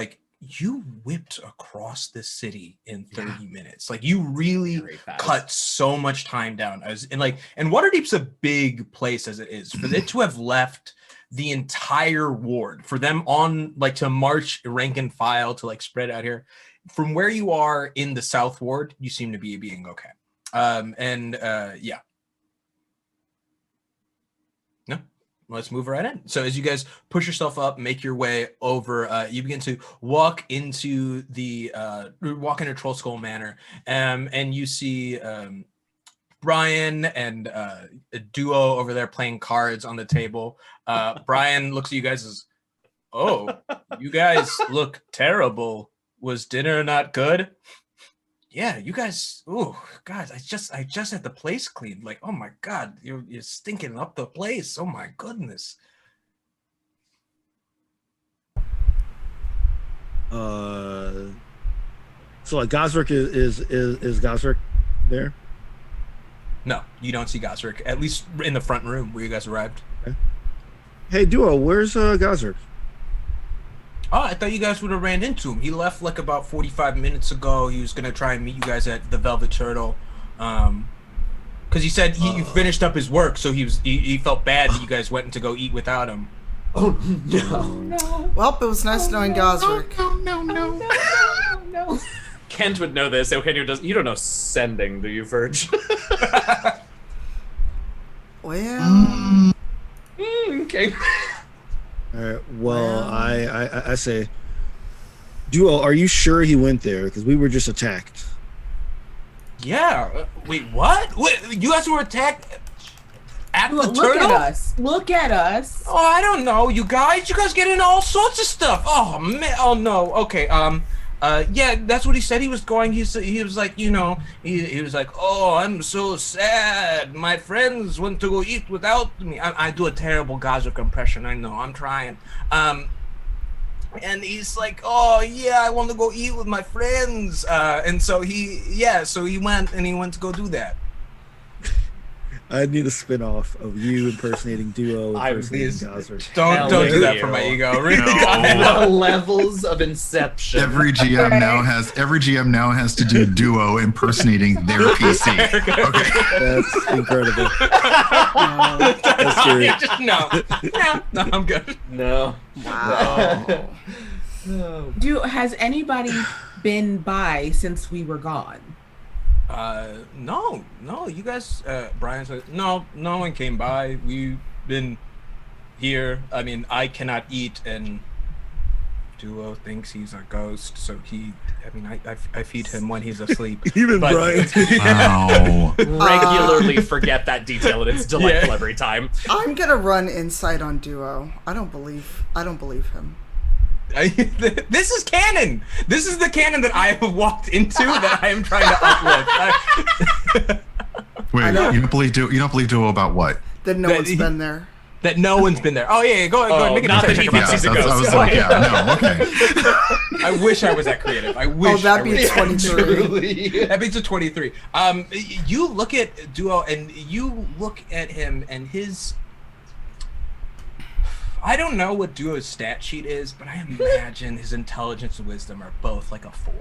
Speaker 3: you whipped across this city in 30 minutes. Like you really cut so much time down. And Waterdeep's a big place as it is. For it to have left the entire ward, for them on to march rank and file to spread out here, from where you are in the South Ward, you seem to be being okay. Yeah. No. Let's move right in. So as you guys push yourself up, make your way over, you begin to walk into Troll Skull Manor, and you see Brian and a duo over there playing cards on the table. Brian looks at you guys as, "Oh, you guys look terrible. Was dinner not good?" Yeah, you guys. Oh, God, I just had the place cleaned. Like, oh my God, you're stinking up the place. Oh my goodness.
Speaker 6: So like Gazrick is Gazrick there?
Speaker 3: No, you don't see Gazrick. At least in the front room where you guys arrived.
Speaker 6: Okay. Hey, Duo, where's Gazrick?
Speaker 3: Oh, I thought you guys would have ran into him. He left like about 45 minutes ago. He was gonna try and meet you guys at the Velvet Turtle, because he said he finished up his work, so he felt bad that you guys went to go eat without him.
Speaker 4: Oh no!
Speaker 2: No.
Speaker 1: Well, it was nice knowing Gazrick.
Speaker 2: No.
Speaker 4: Kent would know this. Eugenio does. You don't know sending, do you, Virg?
Speaker 1: Well,
Speaker 4: Okay.
Speaker 6: All right. Well, I say, Duo, are you sure he went there? Because we were just attacked.
Speaker 3: Yeah. Wait, what? Wait, you guys were attacked at the
Speaker 2: Look
Speaker 3: turtle?
Speaker 2: at us. Look at us.
Speaker 3: Oh, I don't know, you guys. You guys get into all sorts of stuff. Oh man. Oh no. Okay. Yeah, that's what he said he was going. He was like, you know, he was like, oh, I'm so sad. My friends went to go eat without me. I do a terrible Gazrick impression. I know. I'm trying. And he's like, oh yeah, I want to go eat with my friends. And so he went to go do that.
Speaker 6: I need a spin-off of you impersonating Duo
Speaker 4: I'm
Speaker 6: impersonating
Speaker 3: pleased.
Speaker 6: Gazrick.
Speaker 3: Don't do that for my ego. Really.
Speaker 4: The levels of Inception.
Speaker 5: Every GM now has to do Duo impersonating their PC. Okay.
Speaker 6: That's incredible.
Speaker 3: That's
Speaker 6: great.
Speaker 3: Just no, I'm good.
Speaker 4: No.
Speaker 1: wow.
Speaker 2: Has anybody been by since we were gone?
Speaker 3: No, you guys, Brian said, no one came by. We've been here. I mean, I cannot eat, and Duo thinks he's a ghost, so I feed him when he's asleep.
Speaker 6: Even
Speaker 3: But-
Speaker 6: Brian.
Speaker 5: Wow.
Speaker 4: Regularly forget that detail, and it's delightful every time.
Speaker 1: I'm gonna run insight on Duo. I don't believe him.
Speaker 3: This is canon. This is the canon that I have walked into that I am trying to uplift.
Speaker 5: Wait,
Speaker 1: I know.
Speaker 5: you don't believe Duo about what?
Speaker 1: That no
Speaker 3: That
Speaker 1: one's
Speaker 3: he-
Speaker 1: been there.
Speaker 3: That no one's been there. Oh yeah, go ahead. Make a
Speaker 4: not that
Speaker 3: check
Speaker 4: he
Speaker 3: about
Speaker 4: thinks
Speaker 3: that.
Speaker 4: he's a
Speaker 5: I
Speaker 4: ghost.
Speaker 5: was like, yeah, no, okay.
Speaker 3: I wish I was that creative. I wish.
Speaker 1: Oh, that'd
Speaker 3: I
Speaker 1: be
Speaker 3: wish.
Speaker 1: 23.
Speaker 3: That beats a 23. You look at Duo and you look at him and his. I don't know what Duo's stat sheet is, but I imagine his intelligence and wisdom are both like a 4.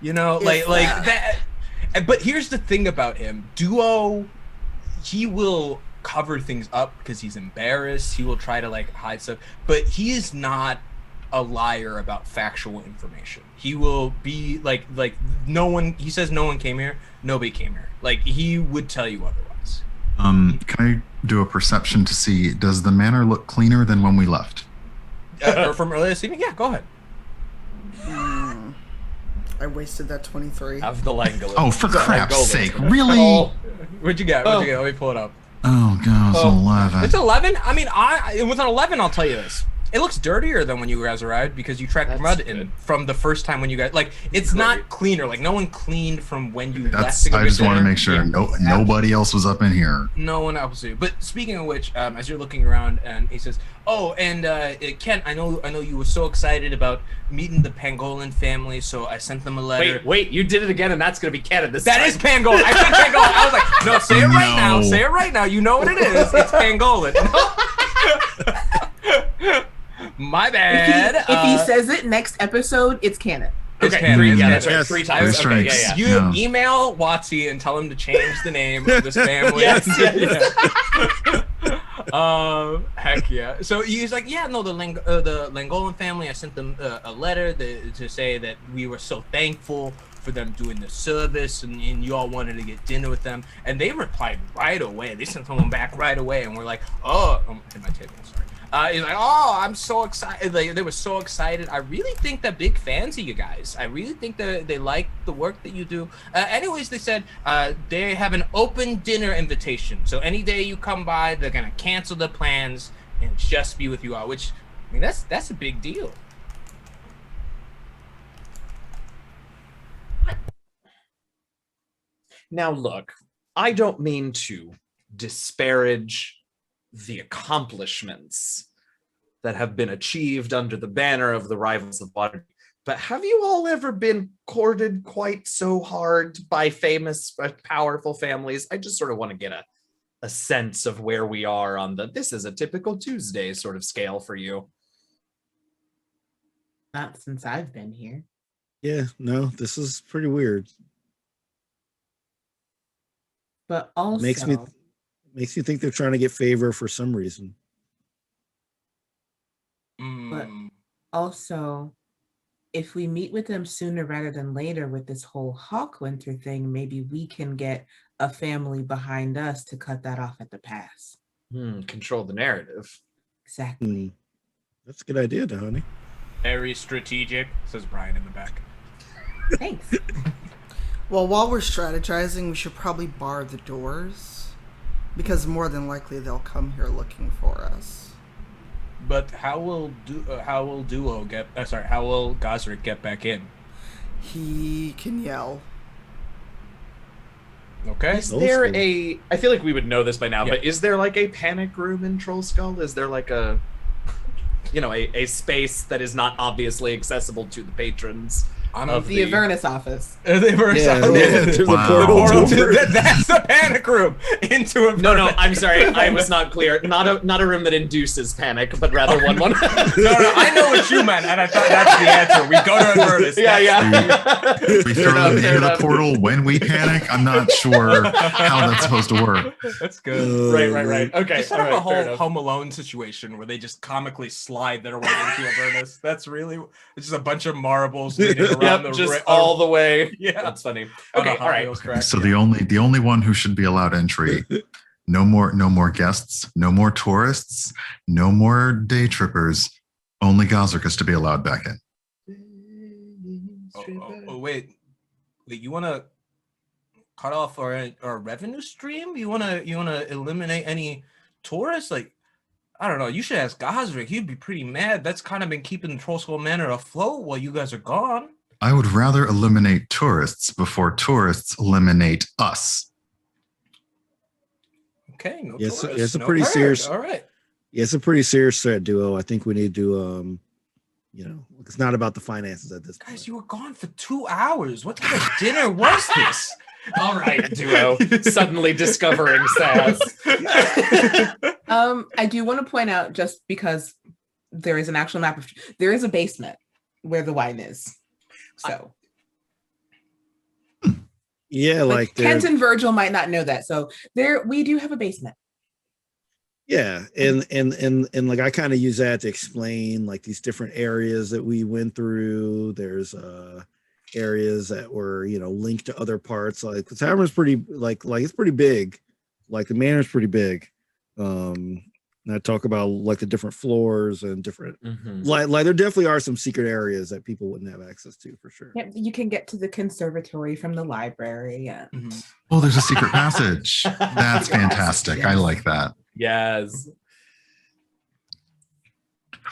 Speaker 3: You know, like that. But here's the thing about him, Duo. He will cover things up because he's embarrassed. He will try to like hide stuff, but he is not a liar about factual information. He will be like no one. He says no one came here. Nobody came here. Like he would tell you otherwise.
Speaker 5: Can I do a perception to see, does the manor look cleaner than when we left?
Speaker 3: Or from earlier this evening? Yeah, go ahead.
Speaker 1: I wasted that 23.
Speaker 4: Have the Langolin.
Speaker 5: Oh, for crap's
Speaker 4: Langolin.
Speaker 5: sake, really?
Speaker 4: Oh,
Speaker 3: What'd you get? Let me pull it up.
Speaker 5: Oh, God, it's 11.
Speaker 3: It's 11. I mean, with an 11, I'll tell you this. It looks dirtier than when you guys arrived because you tracked
Speaker 4: That's
Speaker 3: mud
Speaker 4: good.
Speaker 3: in from the first time when you guys it's not cleaner. Like no one cleaned from when you left.
Speaker 5: That's,
Speaker 3: To go
Speaker 5: I
Speaker 3: get
Speaker 5: just want to
Speaker 3: dinner.
Speaker 5: make sure
Speaker 3: Yeah.
Speaker 5: nobody else was up in here.
Speaker 3: No one else did. But speaking of which, as you're looking around, and he says, "Oh, and Kent, I know you were so excited about meeting the Pangolin family, so I sent them a letter."
Speaker 4: wait, you did it again, and that's gonna be canon this
Speaker 3: That
Speaker 4: time.
Speaker 3: is Pangolin. I said Pangolin. I was like, "No, say it right now.
Speaker 5: No.
Speaker 3: Say it right now. You know what it is. It's Pangolin." My bad.
Speaker 2: If he says it next episode, it's canon.
Speaker 3: It's
Speaker 4: Okay,
Speaker 3: canon.
Speaker 4: yeah, that's right.
Speaker 6: Yes.
Speaker 4: 3 times.
Speaker 5: Three
Speaker 4: Okay, yeah,
Speaker 5: strikes.
Speaker 4: yeah.
Speaker 3: You email Watsy and tell him to change the name of this family.
Speaker 4: Yes,
Speaker 3: Heck yeah. So he's like, yeah, no, the Langolin family, I sent them a letter to say that we were so thankful for them doing the service and you all wanted to get dinner with them. And they replied right away. They sent someone back right away and we're like, oh, hit my table, sorry. He's like, oh, I'm so excited. They were so excited. I really think they're big fans of you guys. I really think that they like the work that you do. Anyways, they said they have an open dinner invitation. So any day you come by, they're going to cancel the plans and just be with you all, which, I mean, that's a big deal.
Speaker 4: Now, look, I don't mean to disparage the accomplishments that have been achieved under the banner of the Rivals of Waterdeep, but have you all ever been courted quite so hard by famous, powerful families? I just sort of want to get a sense of where we are on this is a typical Tuesday sort of scale for you.
Speaker 2: Not since I've been here.
Speaker 6: Yeah, no, this is pretty weird.
Speaker 2: But also
Speaker 6: Makes you think they're trying to get favor for some reason.
Speaker 2: But also, if we meet with them sooner rather than later with this whole Hawk Winter thing, maybe we can get a family behind us to cut that off at the pass.
Speaker 4: Control the narrative.
Speaker 2: Exactly.
Speaker 6: That's a good idea, honey.
Speaker 3: Very strategic, says Brian in the back.
Speaker 2: Thanks.
Speaker 1: Well, while we're strategizing, we should probably bar the doors, because more than likely they'll come here looking for us.
Speaker 3: But how will Gazrick get back in?
Speaker 1: He can yell.
Speaker 3: Okay.
Speaker 4: Is there I feel like we would know this by now, but is there like a panic room in Troll Skull? Is there like a space that is not obviously accessible to the patrons? Of
Speaker 2: the Avernus office.
Speaker 3: The Avernus office.
Speaker 6: To the
Speaker 5: Wow.
Speaker 6: portal.
Speaker 3: That's the panic room into Avernus.
Speaker 4: No, I'm sorry. I was not clear. Not a room that induces panic, but rather one.
Speaker 3: No, I know what you meant, and I thought that's the answer. We go to Avernus.
Speaker 4: Yeah.
Speaker 5: We throw them into the portal when we panic. I'm not sure how that's supposed to work.
Speaker 3: That's good.
Speaker 4: Right. Okay.
Speaker 3: Just have a whole Home Alone situation where they just comically slide their way into Avernus. It's just a bunch of marbles leading around
Speaker 4: all the way.
Speaker 3: Yeah,
Speaker 4: that's funny. Okay, all right.
Speaker 5: So the only one who should be allowed entry. No more guests. No more tourists. No more day trippers. Only Gazrick is to be allowed back in.
Speaker 3: Oh, wait. You want to cut off our revenue stream? You want to eliminate any tourists? Like, I don't know. You should ask Gazrick. He'd be pretty mad. That's kind of been keeping Troll Skull Manor afloat while you guys are gone.
Speaker 5: I would rather eliminate tourists before tourists eliminate us.
Speaker 3: Okay, no
Speaker 6: Yes,
Speaker 3: tourists,
Speaker 6: it's a
Speaker 3: no
Speaker 6: pretty
Speaker 3: hurt.
Speaker 6: serious.
Speaker 3: All right.
Speaker 6: Yeah, it's a pretty serious threat, Duo. I think we need to, it's not about the finances at this point.
Speaker 3: Guys, you were gone for 2 hours. What kind of dinner was this?
Speaker 4: All right, Duo. Suddenly discovering Sass.
Speaker 2: I do want to point out, just because there is an actual map there is a basement where the wine is. So
Speaker 6: Yeah, like
Speaker 2: Kent and Virgil might not know that. So we do have a basement.
Speaker 6: Yeah, and like I kind of use that to explain like these different areas that we went through. There's areas that were linked to other parts. Like the tavern's pretty like it's pretty big. Like the manor's pretty big. And I talk about like the different floors and different like there definitely are some secret areas that people wouldn't have access to for sure.
Speaker 2: Yep, you can get to the conservatory from the library. Yeah.
Speaker 5: Oh, there's a secret passage. That's fantastic. I like that.
Speaker 4: Yes.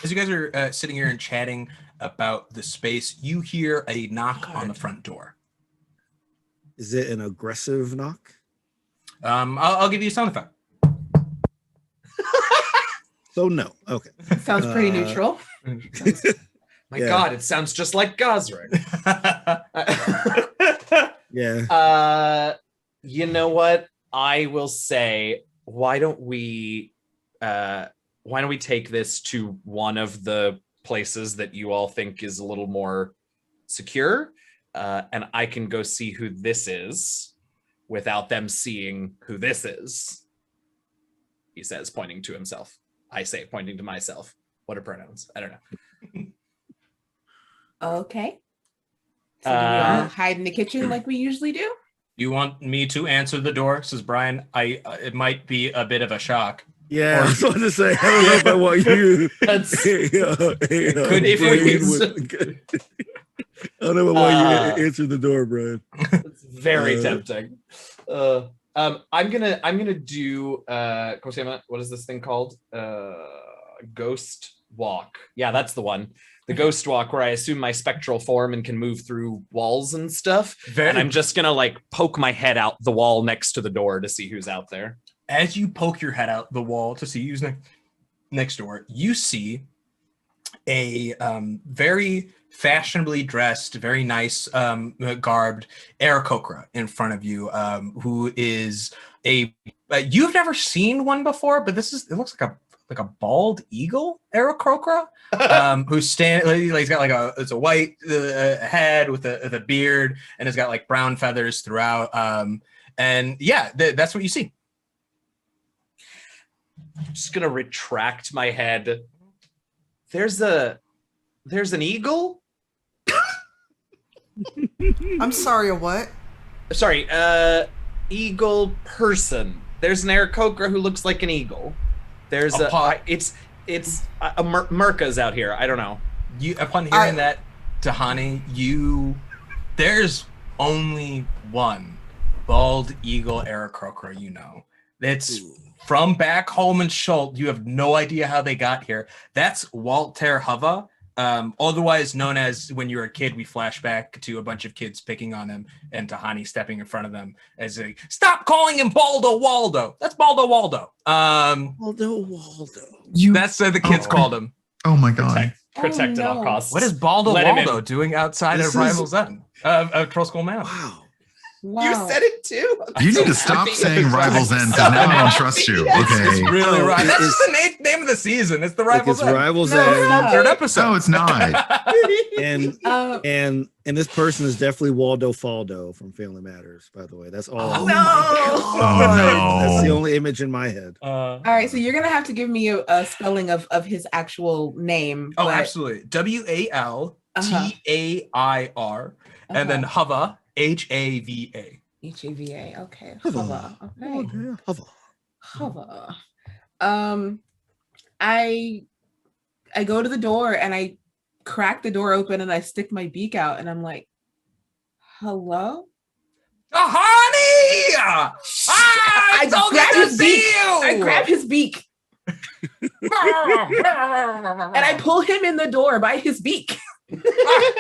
Speaker 3: As you guys are sitting here and chatting about the space, you hear a knock on the front door.
Speaker 6: Is it an aggressive knock?
Speaker 3: I'll give you a sound effect.
Speaker 6: So no. Okay.
Speaker 2: Sounds pretty neutral.
Speaker 4: My God, it sounds just like Gazrick.
Speaker 6: Yeah.
Speaker 4: You know what? I will say, why don't we take this to one of the places that you all think is a little more secure, and I can go see who this is without them seeing who this is. He says, pointing to himself. I say, pointing to myself. What are pronouns? I don't know.
Speaker 2: Okay. So do we all hide in the kitchen like we usually do?
Speaker 3: You want me to answer the door? Says Brian. It might be a bit of a shock.
Speaker 6: Yeah, I was about to say, I don't know if I want you.
Speaker 3: Could be.
Speaker 6: I don't know if I want you to answer the door, Brian.
Speaker 4: It's very tempting. I'm gonna do what is this thing called? Ghost walk. Yeah, that's the one. The ghost walk, where I assume my spectral form and can move through walls and stuff. And I'm just gonna like poke my head out the wall next to the door to see who's out there.
Speaker 3: As you poke your head out the wall to see who's next door, you see a very fashionably dressed, very nice garbed Aarakocra in front of you, who is you've never seen one before, but it looks like a bald eagle Aarakocra, who's standing. Like, he's got it's a white head with a beard, and it's got like brown feathers throughout. And yeah, that's what you see.
Speaker 4: I'm just gonna retract my head. There's an eagle.
Speaker 1: I'm sorry, a what?
Speaker 4: Sorry, eagle person. There's an Aarakocra who looks like an eagle. There's Merca's out here. I don't know.
Speaker 3: Upon hearing that, Tahani, there's only one bald eagle Aarakocra you know. It's from back home in Schult. You have no idea how they got here. That's Walter Hava, otherwise known as, when you were a kid, we flash back to a bunch of kids picking on him and Tahani stepping in front of them as a, stop calling him Baldo Waldo. That's Baldo Waldo.
Speaker 6: Baldo Waldo.
Speaker 3: That's the kids called him.
Speaker 5: Oh my god.
Speaker 4: Protect at all costs.
Speaker 3: What is Baldo Waldo doing outside of Rival's End of Troll School Manor?
Speaker 6: Wow.
Speaker 2: Wow.
Speaker 4: You said it too.
Speaker 5: You need to stop saying Rival's End because now I don't trust you. Okay.
Speaker 3: It's really
Speaker 6: No,
Speaker 3: right. That's
Speaker 6: it's-
Speaker 3: just the name of the season. It's the Rival's
Speaker 6: It's
Speaker 3: End.
Speaker 6: Rivals
Speaker 2: No, it's
Speaker 6: End.
Speaker 2: not.
Speaker 3: Third episode.
Speaker 5: No, it's not.
Speaker 6: And this person is definitely Waldo Faldo from Family Matters, by the way. That's all.
Speaker 5: Oh no.
Speaker 6: That's the only image in my head.
Speaker 2: All right, so you're gonna have to give me a spelling of his actual name.
Speaker 3: Oh,
Speaker 2: but-
Speaker 3: absolutely. WALTAIR, and then Hava, HAVA.
Speaker 2: HAVA. Okay.
Speaker 6: Hava.
Speaker 2: Hava. Okay.
Speaker 6: Hava.
Speaker 2: Hava. I go to the door and I crack the door open and I stick my beak out and I'm like, hello?
Speaker 3: Honey!
Speaker 2: I
Speaker 3: so
Speaker 2: grab
Speaker 3: good to
Speaker 2: his
Speaker 3: see
Speaker 2: beak.
Speaker 3: you!
Speaker 2: I grab his beak and I pull him in the door by his beak.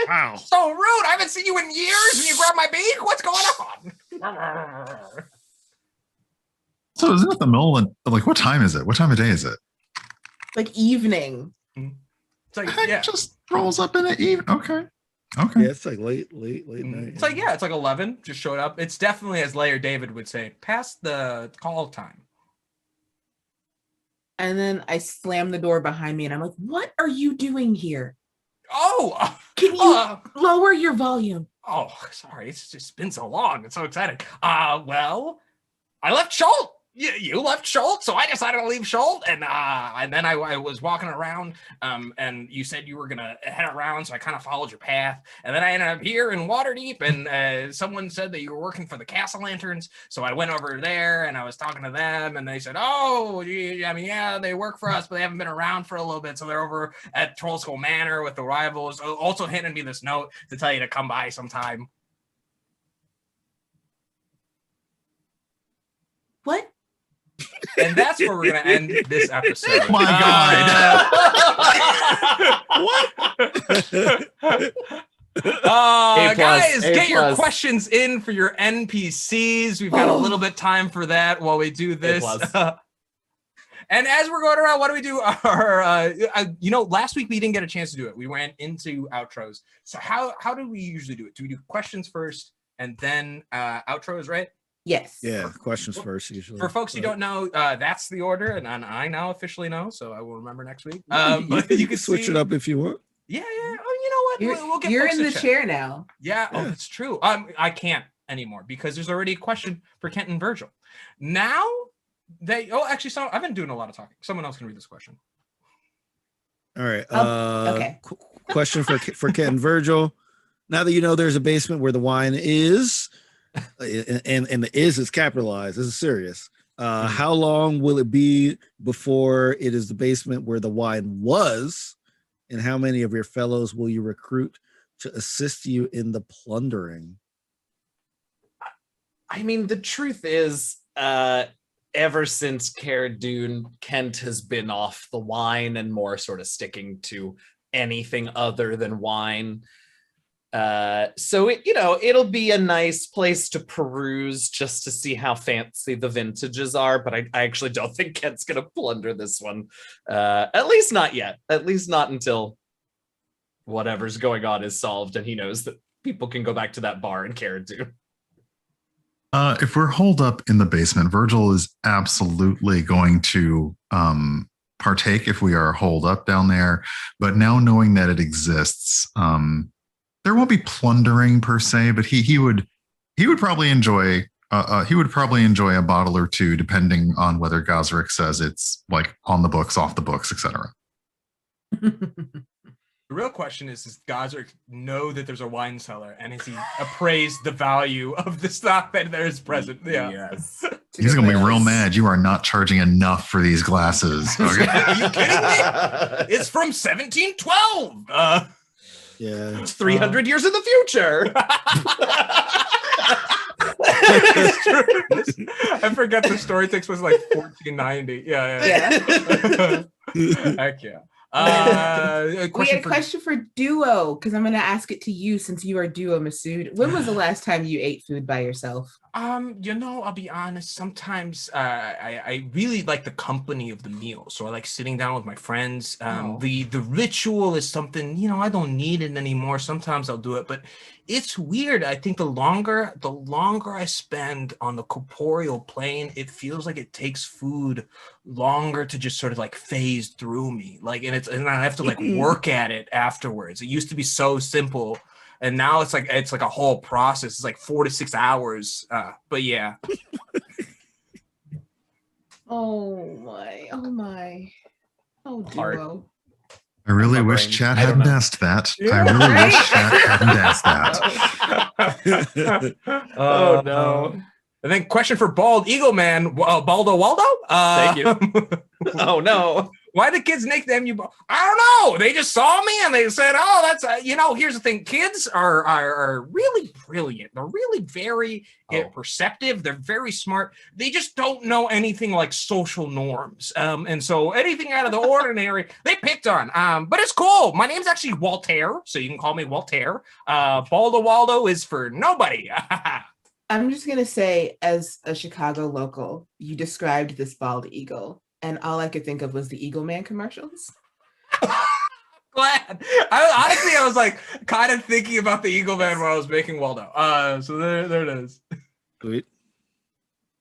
Speaker 6: Wow.
Speaker 3: So rude. I haven't seen you in years and you grab my beak? What's going on?
Speaker 5: So is it at the middle of, like, what time is it? What time of day is it?
Speaker 2: Like evening.
Speaker 3: It's like,
Speaker 5: Heck,
Speaker 3: yeah.
Speaker 5: just rolls up in the evening. Okay. Okay.
Speaker 6: Yeah, it's like late night.
Speaker 3: It's like, yeah, it's like 11. Just showed up. It's definitely, as Layer David would say, past the call time.
Speaker 2: And then I slam the door behind me and I'm like, what are you doing here?
Speaker 3: Oh!
Speaker 2: Can you lower your volume?
Speaker 3: Oh, sorry. It's just been so long. It's so exciting. Well, I left Schult. You left Schult, so I decided to leave Schult, and then I was walking around, and you said you were gonna head around, so I kind of followed your path, and then I ended up here in Waterdeep, and someone said that you were working for the Castle Lanterns, so I went over there and I was talking to them, and they said, oh, I mean, yeah, they work for us, but they haven't been around for a little bit, so they're over at Troll School Manor with the Rivals. Also handed me this note to tell you to come by sometime.
Speaker 2: What?
Speaker 3: And that's where we're going to end this episode.
Speaker 5: Oh my
Speaker 4: A+,
Speaker 3: guys,
Speaker 4: A+.
Speaker 3: get your questions in for your NPCs. We've got a little bit time for that while we do this. And as we're going around, what do we do? Last week we didn't get a chance to do it. We went into outros. So how do we usually do it? Do we do questions first and then outros, right?
Speaker 2: Yes.
Speaker 6: Yeah, questions first usually.
Speaker 3: For folks who don't know, that's the order, and I now officially know, so I will remember next week. But you can
Speaker 6: switch it up if you want.
Speaker 3: Yeah. Oh, you know what? We'll get
Speaker 2: You're
Speaker 3: folks
Speaker 2: in
Speaker 3: to
Speaker 2: the
Speaker 3: check.
Speaker 2: chair now.
Speaker 3: Yeah. Oh, that's true. I can't anymore because there's already a question for Kent and Virgil. Now actually, I've been doing a lot of talking. Someone else can read this question.
Speaker 6: All right.
Speaker 2: Okay.
Speaker 6: Question for Ken and Virgil. Now that you know there's a basement where the wine is, and the is capitalized. This is serious. How long will it be before it is the basement where the wine was? And how many of your fellows will you recruit to assist you in the plundering?
Speaker 4: I mean, the truth is, ever since Cara Dune, Kent has been off the wine and more sort of sticking to anything other than wine. So it'll be a nice place to peruse just to see how fancy the vintages are, but I actually don't think Kent's gonna plunder this one. At least not yet. At least not until whatever's going on is solved and he knows that people can go back to that bar in Cara Dune.
Speaker 5: If we're holed up in the basement, Virgil is absolutely going to partake if we are holed up down there. But now knowing that it exists, there won't be plundering per se, but he would probably enjoy a bottle or two, depending on whether Gazrick says it's like on the books, off the books, etc.
Speaker 3: The real question is, does Gazrick know that there's a wine cellar, and has he appraised the value of the stock that there is present? Yeah.
Speaker 4: Yes.
Speaker 5: He's going to be real mad. You are not charging enough for these glasses. Okay?
Speaker 3: Are you kidding me? It's from 1712.
Speaker 6: Yeah.
Speaker 4: It's 300 years in the future.
Speaker 3: I forgot the story takes place like 1490. Yeah. Heck yeah.
Speaker 2: We had a question for Duo, because I'm going to ask it to you since you are Duo, Masood. When was the last time you ate food by yourself?
Speaker 3: I'll be honest. Sometimes I really like the company of the meal, so I like sitting down with my friends. The ritual is something I don't need it anymore. Sometimes I'll do it, but it's weird. I think the longer I spend on the corporeal plane, it feels like it takes food longer to just sort of like phase through me. And I have to like work at it afterwards. It used to be so simple. And now it's like a whole process. It's like 4 to 6 hours. But yeah.
Speaker 2: Oh my. Oh, Duo.
Speaker 5: I really wish Chad hadn't asked that. I really wish Chad hadn't asked that.
Speaker 3: Oh no. And then question for Bald Eagle Man, Baldo Waldo?
Speaker 4: Thank you. Oh no.
Speaker 3: Why did kids nickname you? I don't know. They just saw me and they said, "Oh, that's here's the thing. Kids are really brilliant. They're really very perceptive. They're very smart. They just don't know anything like social norms. And so anything out of the ordinary, they picked on. But it's cool. My name's actually Waltaire, so you can call me Waltaire. Baldo Waldo is for nobody."
Speaker 2: I'm just going to say, as a Chicago local, you described this bald eagle, and all I could think of was the Eagle Man commercials.
Speaker 3: Glad. I was like kind of thinking about the Eagle Man while I was making Waldo. So there it is.
Speaker 6: Sweet.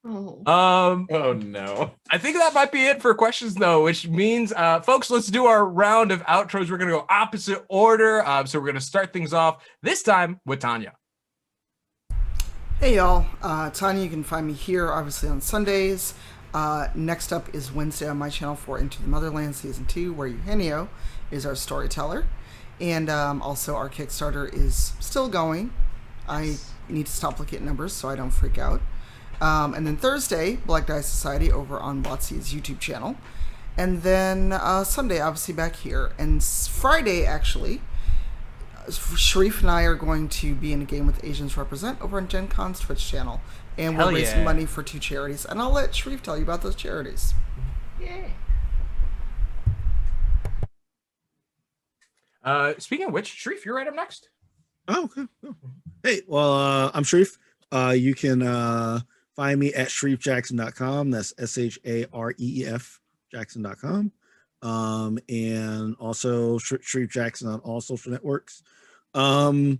Speaker 2: Oh.
Speaker 4: Oh no.
Speaker 3: I think that might be it for questions though, which means folks, let's do our round of outros. We're gonna go opposite order. So we're gonna start things off this time with Tanya.
Speaker 1: Hey y'all, Tanya, you can find me here obviously on Sundays. Next up is Wednesday on my channel for Into the Motherland Season 2, where Eugenio is our storyteller. And also our Kickstarter is still going. I need to stop looking at numbers so I don't freak out. And then Thursday, Black Die Society over on Watsy's YouTube channel. And then Sunday, obviously back here. And Friday, actually, Shareef and I are going to be in a game with Asians Represent over on Gen Con's Twitch channel. And we're raising money for 2 charities. And I'll let Shareef tell you about those charities.
Speaker 3: Yeah. Speaking of which, Shareef, you're right up next.
Speaker 6: Oh, okay. Oh. Hey, well, I'm Shareef. You can find me at ShareefJackson.com. That's ShareEF Jackson.com. And also Shareef Jackson on all social networks. I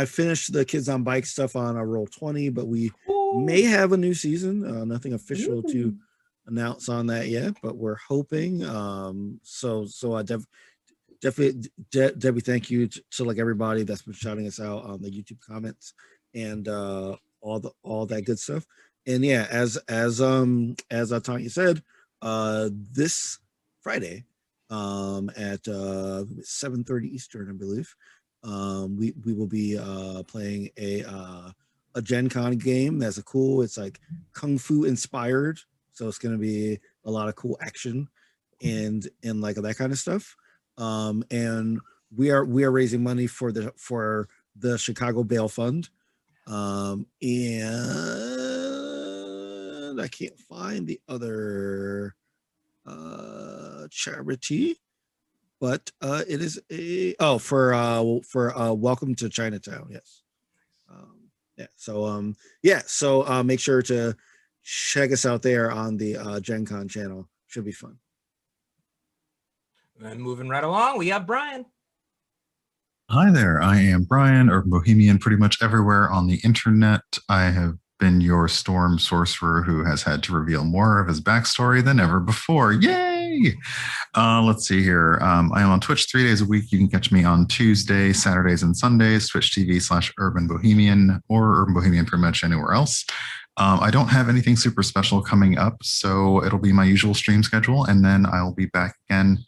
Speaker 6: finished the Kids on Bike stuff on a Roll20, but we may have a new season. Nothing official to announce on that yet, but we're hoping. So I definitely, Debbie, thank you to like everybody that's been shouting us out on the YouTube comments and all that good stuff. And yeah, as Tanya said, this Friday at 7:30 Eastern, I believe, we will be playing a Gen Con game that's it's like kung fu inspired, so it's going to be a lot of cool action and like that kind of stuff. And we are raising money for the Chicago Bail Fund. And and I can't find the other charity, but it is for Welcome to Chinatown. Yes. So make sure to check us out there on the Gen Con channel. Should be fun.
Speaker 3: And moving right along, we have Brian.
Speaker 5: Hi there, I am Brian, Urban Bohemian, pretty much everywhere on the internet. I have been your storm sorcerer who has had to reveal more of his backstory than ever before. Yay! Let's see here. I am on Twitch 3 days a week. You can catch me on Tuesday, Saturdays, and Sundays, Twitch TV/Urban Bohemian, or Urban Bohemian pretty much anywhere else. I don't have anything super special coming up, so it'll be my usual stream schedule, and then I'll be back again.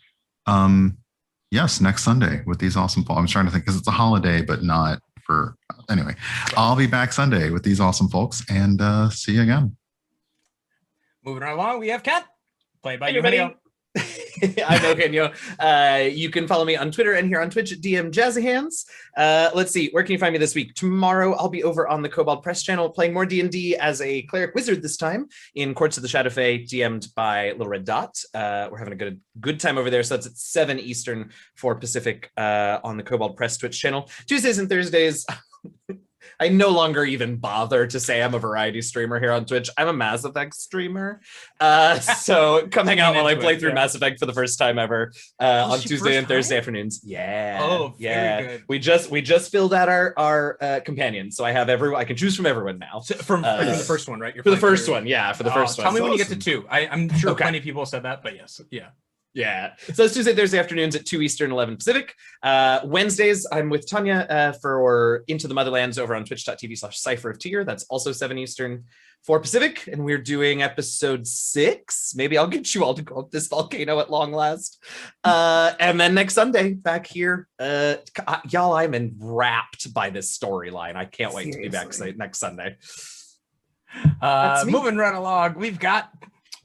Speaker 5: Yes, next Sunday with these awesome folks. I'm trying to think because it's a holiday, but not for anyway. I'll be back Sunday with these awesome folks, and see you again.
Speaker 3: Moving right along, we have Kat, played by
Speaker 4: Everybody.
Speaker 3: Eugenio.
Speaker 4: I'm Eugenio. You can follow me on Twitter and here on Twitch at DM Jazzy Hands. Let's see, where can you find me this week? Tomorrow, I'll be over on the Cobalt Press channel playing more D&D as a cleric wizard this time in Courts of the Shadowfey, DM'd by Little Red Dot. We're having a good time over there. So that's at 7 Eastern, 4 Pacific on the Cobalt Press Twitch channel. Tuesdays and Thursdays, I no longer even bother to say I'm a variety streamer here on Twitch. I'm a Mass Effect streamer. So come hang out while I play through Mass Effect for the first time ever on Tuesday and Thursday afternoons. Yeah.
Speaker 3: Oh,
Speaker 4: yeah.
Speaker 3: very good.
Speaker 4: We just filled out our companions. So I have everyone. I can choose from everyone now.
Speaker 3: So for the first one, right? You're
Speaker 4: for the
Speaker 3: playing
Speaker 4: first one, yeah. For the first one.
Speaker 3: Tell me when you
Speaker 6: Awesome.
Speaker 3: get to 2. I'm sure
Speaker 4: Okay.
Speaker 3: plenty of people said that, but yes. Yeah.
Speaker 4: Yeah. So it's Tuesday, Thursday afternoons at 2 Eastern, 11 Pacific. Wednesdays, I'm with Tanya for Into the Motherlands over on twitch.tv/Cypher of Tyr. That's also 7 Eastern, 4 Pacific. And we're doing episode 6. Maybe I'll get you all to go up this volcano at long last. And then next Sunday, back here. Y'all, I'm enwrapped by this storyline. I can't wait to be back next Sunday.
Speaker 3: Moving right along, we've got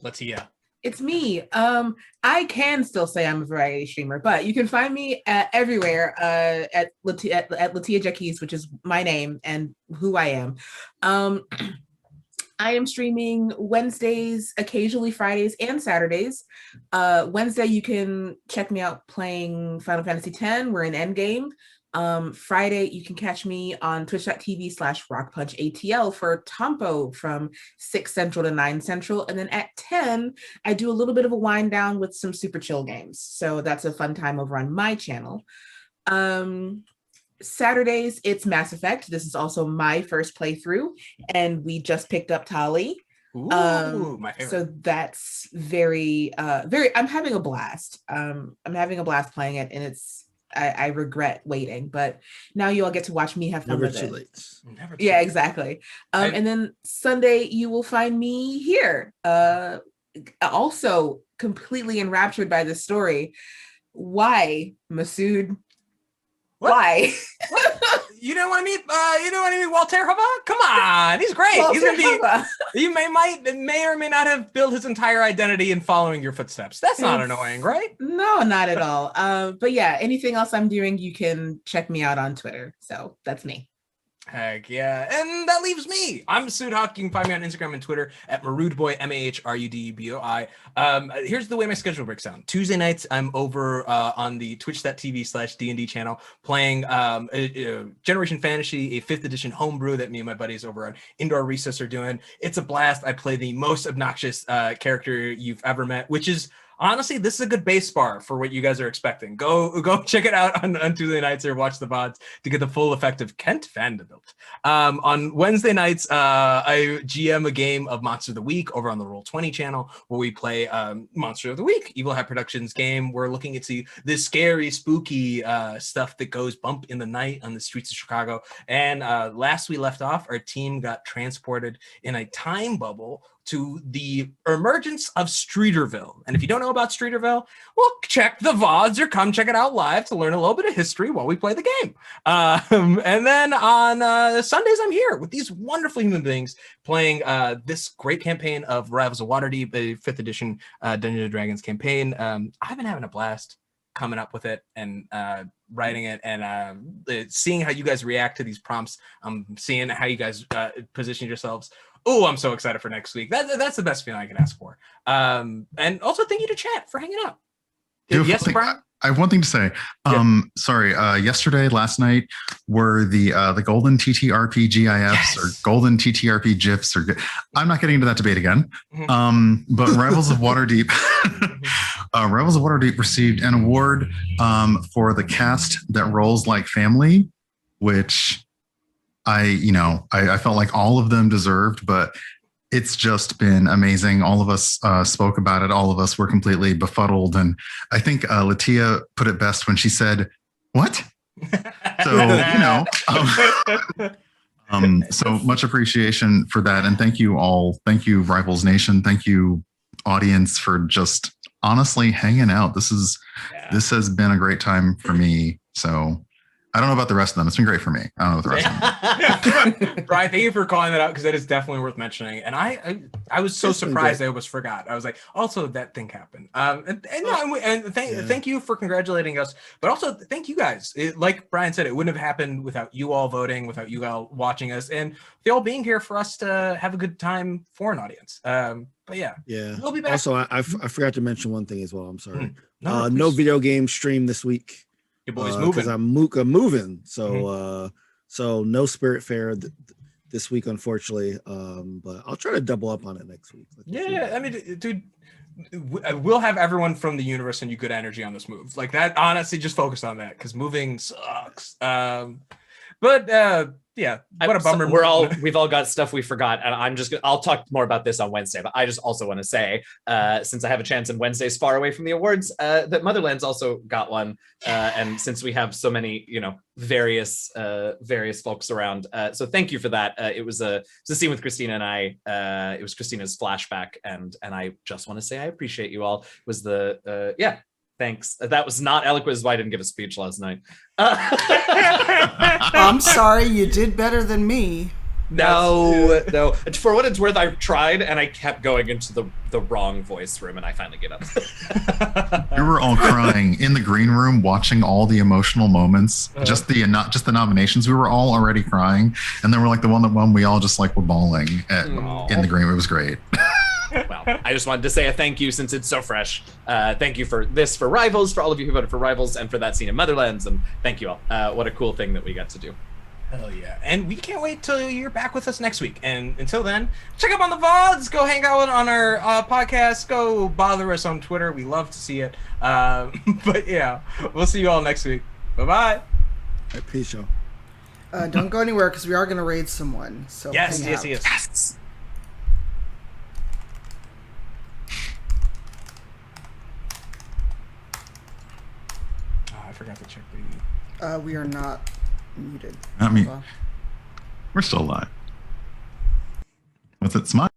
Speaker 3: LaTia.
Speaker 2: It's me. I can still say I'm a variety streamer, but you can find me everywhere at LaTia Jacquise, which is my name and who I am. I am streaming Wednesdays, occasionally Fridays and Saturdays. Wednesday, you can check me out playing Final Fantasy X. We're in Endgame. Friday, you can catch me on twitch.tv/RockPunchATL for Tompo from 6 Central to 9 Central. And then at 10, I do a little bit of a wind down with some super chill games. So that's a fun time over on my channel. Saturdays, it's Mass Effect. This is also my first playthrough. And we just picked up Tali.
Speaker 3: Ooh, my favorite.
Speaker 2: So that's very, I'm having a blast. I'm having a blast playing it, and I regret waiting, but now you all get to watch me have fun
Speaker 6: Never
Speaker 2: with
Speaker 6: too
Speaker 2: it.
Speaker 6: late.
Speaker 3: Never too
Speaker 2: Yeah,
Speaker 3: late.
Speaker 2: exactly. And then Sunday, you will find me here. Also completely enraptured by this story. Why, Masood?
Speaker 3: What?
Speaker 2: Why?
Speaker 3: You don't want to meet Walter Hava? Come on, he's great. He's gonna be.
Speaker 2: Hava.
Speaker 3: You may or may not have built his entire identity in following your footsteps. That's not annoying, right?
Speaker 2: No, not at all. But yeah, anything else I'm doing, you can check me out on Twitter. So that's me.
Speaker 3: Heck yeah. And that leaves me. I'm Masood Haque. You can find me on Instagram and Twitter at Maroodboy, MAHRUDBOI. Here's the way my schedule breaks down. Tuesday nights, I'm over on the twitch.tv/D&D channel playing Generation Fantasy, a 5th edition homebrew that me and my buddies over on Indoor Recess are doing. It's a blast. I play the most obnoxious character you've ever met, which is honestly, this is a good base bar for what you guys are expecting. Go check it out on Tuesday nights or watch the VODs to get the full effect of Kent Vanderbilt. On Wednesday nights, I GM a game of Monster of the Week over on the Roll20 channel where we play Monster of the Week, Evil Hat Productions game. We're looking into this scary, spooky stuff that goes bump in the night on the streets of Chicago. And last we left off, our team got transported in a time bubble to the emergence of Streeterville. And if you don't know about Streeterville, well, check the VODs or come check it out live to learn a little bit of history while we play the game. And then on Sundays, I'm here with these wonderful human beings playing this great campaign of Rivals of Waterdeep, a 5th edition Dungeons & Dragons campaign. I've been having a blast coming up with it and writing it and seeing how you guys react to these prompts. Seeing how you guys position yourselves Oh, I'm so excited for next week. That's the best feeling I can ask for. And also thank you to chat for hanging out. Yes, Brian?
Speaker 5: I have one thing to say. Sorry, last night were the golden TTRP GIFs or golden TTRP GIFs I'm not getting into that debate again. But Rivals of Waterdeep, Rivals of Waterdeep received an award for the cast that rolls like family, which I felt like all of them deserved, but it's just been amazing. All of us spoke about it. All of us were completely befuddled. And I think LaTia put it best when she said, "What?" So, so much appreciation for that. And thank you all. Thank you, Rivals Nation. Thank you, audience, for just honestly hanging out. This has been a great time for me. So I don't know about the rest of them. It's been great for me. I don't know about the rest of them.
Speaker 3: Brian, thank you for calling that out because that is definitely worth mentioning. And I was so surprised I almost forgot. I was like, also that thing happened. Thank you for congratulating us, but also thank you guys. Like Brian said, it wouldn't have happened without you all voting, without you all watching us, and they all being here for us to have a good time for an audience. But yeah, we'll be back.
Speaker 6: Also, I forgot to mention one thing as well. I'm sorry.
Speaker 3: No
Speaker 6: video game stream this week.
Speaker 3: Your boy's moving.
Speaker 6: Because I'm moving. So so no Spirit Fair this week, unfortunately. But I'll try to double up on it next week.
Speaker 3: Yeah, I mean, dude, we'll have everyone from the universe send you good energy on this move. Like that, honestly, just focus on that because moving sucks. Yeah, what a bummer.
Speaker 4: We've all got stuff we forgot, and I'll talk more about this on Wednesday. But I just also want to say, since I have a chance and Wednesday's far away from the awards, that Motherland's also got one, and since we have so many, various folks around, so thank you for that. It was a scene with Christina and I. It was Christina's flashback, and I just want to say I appreciate you all. It was thanks. That was not eloquent as why I didn't give a speech last night.
Speaker 1: I'm sorry, you did better than me.
Speaker 4: No. For what it's worth, I tried and I kept going into the wrong voice room and I finally gave up.
Speaker 5: We were all crying in the green room, watching all the emotional moments, not just the nominations. We were all already crying, and then we're like the one that won. We all just were bawling in the green room. It was great.
Speaker 4: Well, I just wanted to say a thank you since it's so fresh. Thank you for Rivals, for all of you who voted for Rivals, and for that scene in Motherlands, and thank you all. What a cool thing that we got to do.
Speaker 3: Hell yeah. And we can't wait till you're back with us next week. And until then, check up on the VODs, go hang out on our podcast, go bother us on Twitter. We love to see it. But yeah, we'll see you all next week. Bye-bye.
Speaker 6: Peace, y'all.
Speaker 1: Don't go anywhere because we are going to raid someone. So
Speaker 3: yes. I forgot to check the...
Speaker 1: we are not muted.
Speaker 5: Not me. We're still alive. What's it? Smile.